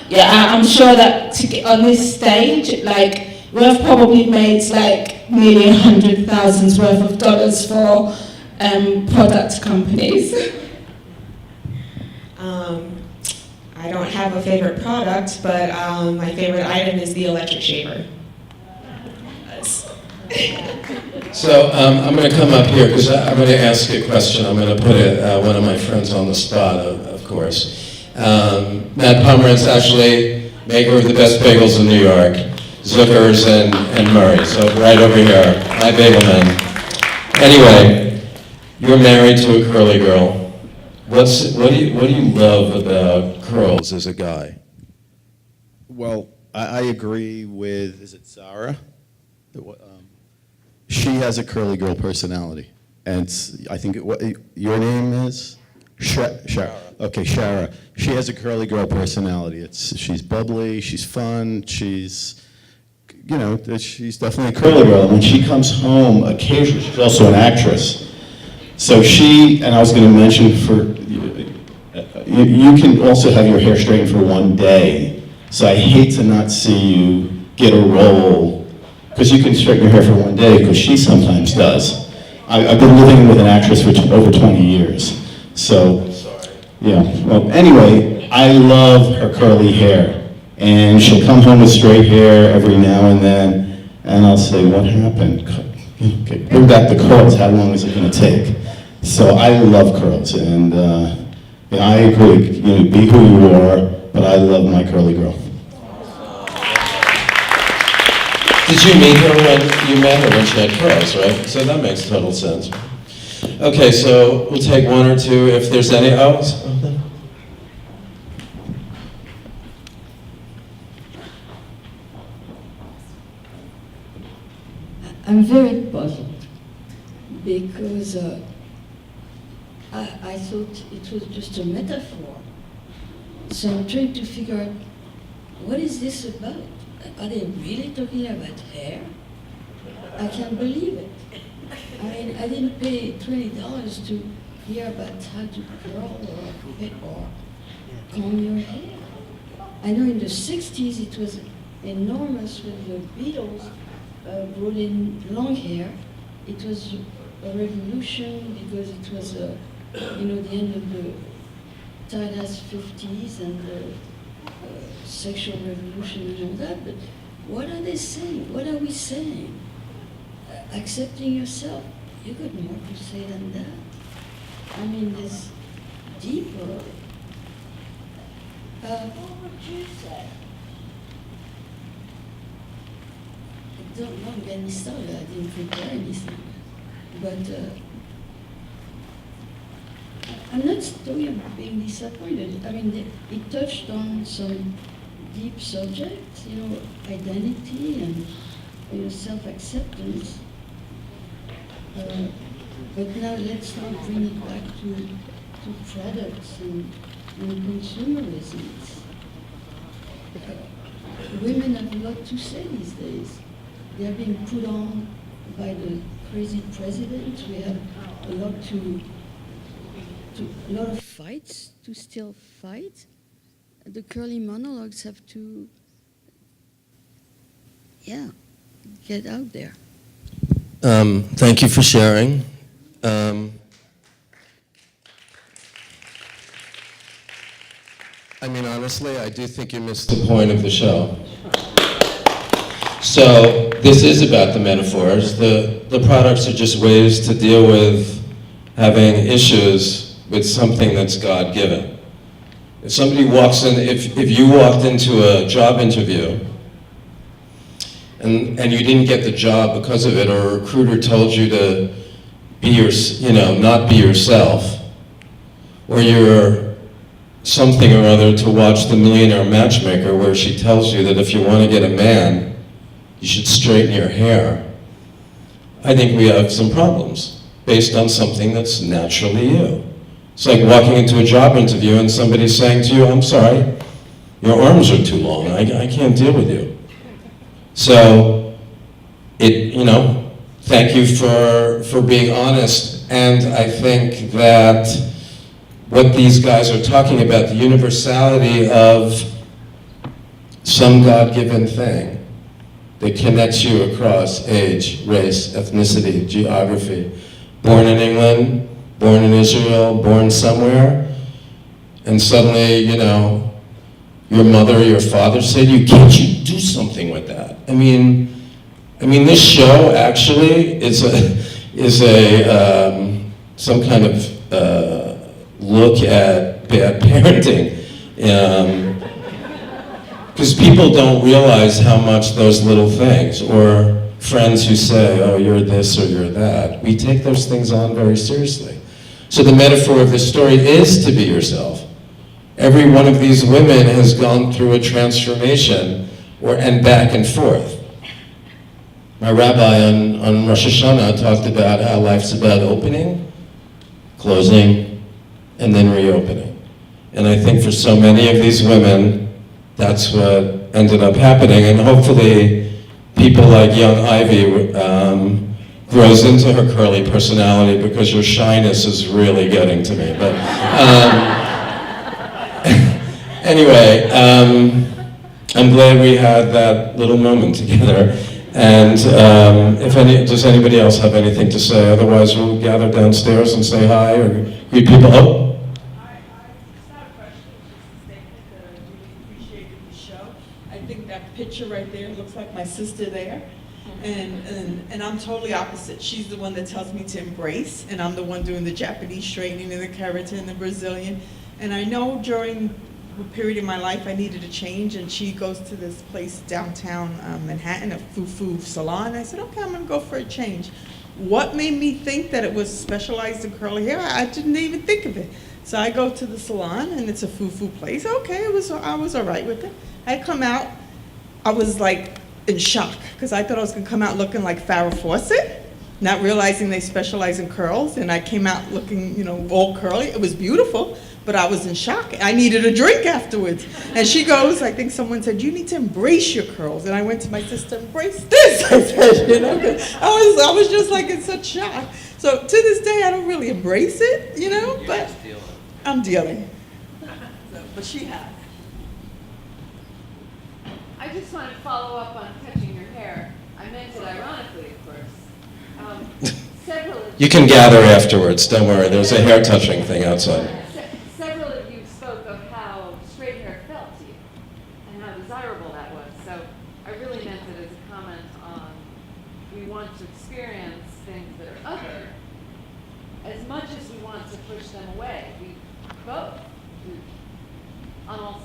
Yeah, I'm sure that to get on this stage, like, we've probably made like nearly $100,000 worth of dollars for product companies. I don't have a favorite product, but my favorite item is the electric shaver. So I'm going to come up here because I'm going to ask you a question. I'm going to put one of my friends on the spot, of course. Matt Pomeranz actually maker of the best bagels in New York, Zucker's and Murray. So right over here, my bagel man. Anyway, you're married to a curly girl. What do you love about curls as a guy? Well, I agree with, is it Sarah? She has a curly girl personality. And I think, what your name is? Shara. Okay, Shara. She has a curly girl personality. She's bubbly, she's fun, she's definitely a curly girl. And when she comes home, occasionally, she's also an actress. So and I was going to mention you can also have your hair straightened for one day. So I hate to not see you get a role, because you can straighten your hair for one day, because she sometimes does. I've been living with an actress for over 20 years. So, yeah. Well, anyway, I love her curly hair. And she'll come home with straight hair every now and then, and I'll say, what happened? Okay, bring back the curls. How long is it going to take? So I love curls, and I agree. Be who you are, but I love my curly girl. Did you meet her when you met her when she had curls, right? So that makes total sense. Okay, so we'll take one or two if there's any. I'm very puzzled because I thought it was just a metaphor. So I'm trying to figure out, what is this about? Are they really talking about hair? I can't believe it. I mean, I didn't pay $20 to hear about how to curl or comb your hair. I know in the 60s it was enormous when the Beatles brought in long hair. It was a revolution because it was, the end of the tight-ass 50s and the sexual revolution and all that. But what are they saying? What are we saying? Accepting yourself. You got more to say than that. I mean, there's deeper. What would you say? don't get me started. I didn't prepare anything. But I'm not story of being disappointed. I mean, it touched on some deep subjects, identity and self-acceptance. But now let's not bring it back to products and consumerism. Women have a lot to say these days. They are being put on by the crazy president. We have a lot of fights to still fight. The curly monologues have to, get out there. Thank you for sharing. I mean, honestly, I do think you missed the point of the show. So this is about the metaphors. The products are just ways to deal with having issues with something that's God-given. If somebody walks in, if you walked into a job interview and you didn't get the job because of it, or a recruiter told you to be not be yourself, or you're something or other to watch The Millionaire Matchmaker, where she tells you that if you want to get a man, you should straighten your hair. I think we have some problems based on something that's naturally you. It's like walking into a job interview and somebody saying to you, I'm sorry, your arms are too long, I can't deal with you. So, thank you for being honest, and I think that what these guys are talking about, the universality of some God-given thing that connects you across age, race, ethnicity, geography. Born in England, born in Israel, born somewhere, and suddenly, your mother or your father said to you, can't you do something with that? I mean, this show actually is some kind of look at bad parenting. Because people don't realize how much those little things, or friends who say, oh, you're this or you're that, we take those things on very seriously. So the metaphor of this story is to be yourself. Every one of these women has gone through a transformation and back and forth. My rabbi on Rosh Hashanah talked about how life's about opening, closing, and then reopening. And I think for so many of these women, that's what ended up happening, and hopefully people like young Ivy grows into her curly personality, because your shyness is really getting to me. But anyway, I'm glad we had that little moment together. And does anybody else have anything to say? Otherwise, we'll gather downstairs and say hi or greet people. Oh. Picture right there looks like my sister there, and I'm totally opposite. She's the one that tells me to embrace, and I'm the one doing the Japanese straightening and the keratin and the Brazilian. And I know during a period in my life I needed a change, and she goes to this place downtown Manhattan, a fufu salon. I said, okay, I'm gonna go for a change. What made me think that it was specialized in curly hair? I didn't even think of it. So I go to the salon, and it's a fufu place. Okay, I was all right with it. I come out. I was like in shock, because I thought I was gonna come out looking like Farrah Fawcett, not realizing they specialize in curls, and I came out looking, all curly. It was beautiful, but I was in shock. I needed a drink afterwards. And she goes, I think someone said, you need to embrace your curls. And I went to my sister, embrace this, I said, 'cause I was just like in such shock. So to this day, I don't really embrace it, but I'm dealing. But she has. I just want to follow up on touching your hair. I meant it ironically, of course. You can gather afterwards, don't worry, there's a hair touching thing outside. Several of you spoke of how straight hair felt to you and how desirable that was. So I really meant it as a comment on we want to experience things that are other as much as we want to push them away. We both, on all sides.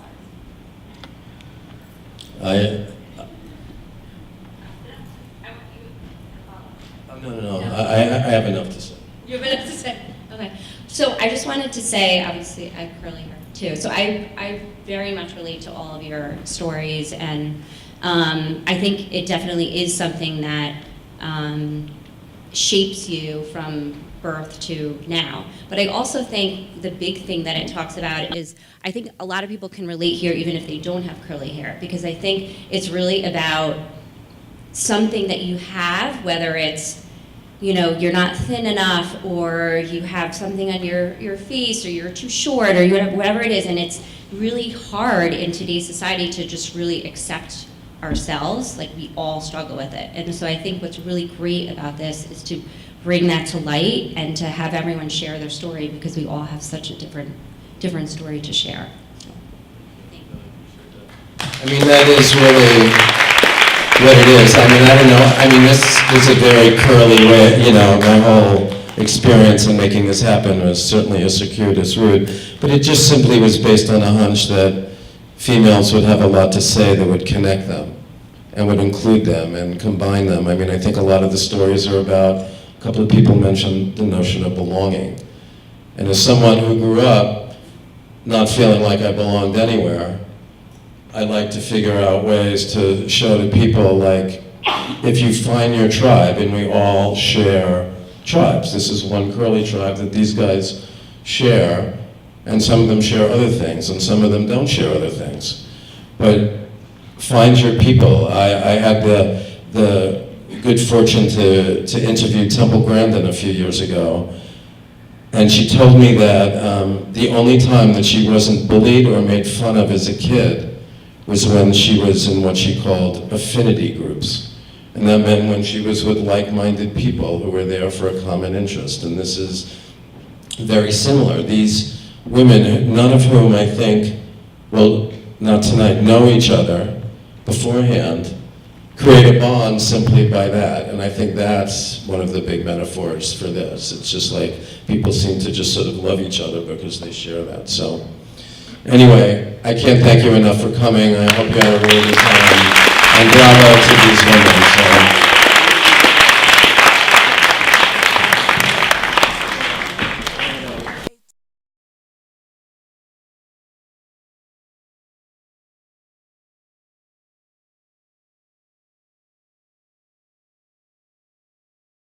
I have enough to say. You have enough to say? Okay. So I just wanted to say, obviously, I have curly hair too. So I very much relate to all of your stories, and I think it definitely is something that shapes you from birth to now. But I also think the big thing that it talks about is, I think a lot of people can relate here even if they don't have curly hair, because I think it's really about something that you have, whether it's, you know, you're not thin enough, or you have something on your face, or you're too short, or whatever it is, and it's really hard in today's society to just really accept ourselves. Like, we all struggle with it. And so I think what's really great about this is to bring that to light and to have everyone share their story, because we all have such a different story to share. I mean, that is really what it is. I mean, I don't know. I mean, this is a very curly way, you know, my whole experience in making this happen was certainly a circuitous route, but it just simply was based on a hunch that females would have a lot to say that would connect them and would include them and combine them. I mean, I think a lot of the stories are about, a couple of people mentioned the notion of belonging. And as someone who grew up not feeling like I belonged anywhere, I like to figure out ways to show to people, like, if you find your tribe, and we all share tribes. This is one curly tribe that these guys share, and some of them share other things, and some of them don't share other things. But find your people. I had the good fortune to interview Temple Grandin a few years ago, and she told me that the only time that she wasn't bullied or made fun of as a kid was when she was in what she called affinity groups. And that meant when she was with like-minded people who were there for a common interest. And this is very similar. These women, none of whom I think, well, not tonight, know each other beforehand, create a bond simply by that. And I think that's one of the big metaphors for this. It's just like people seem to just sort of love each other because they share that. So anyway, I can't thank you enough for coming. I hope you had a really good time. And bravo to these women. So.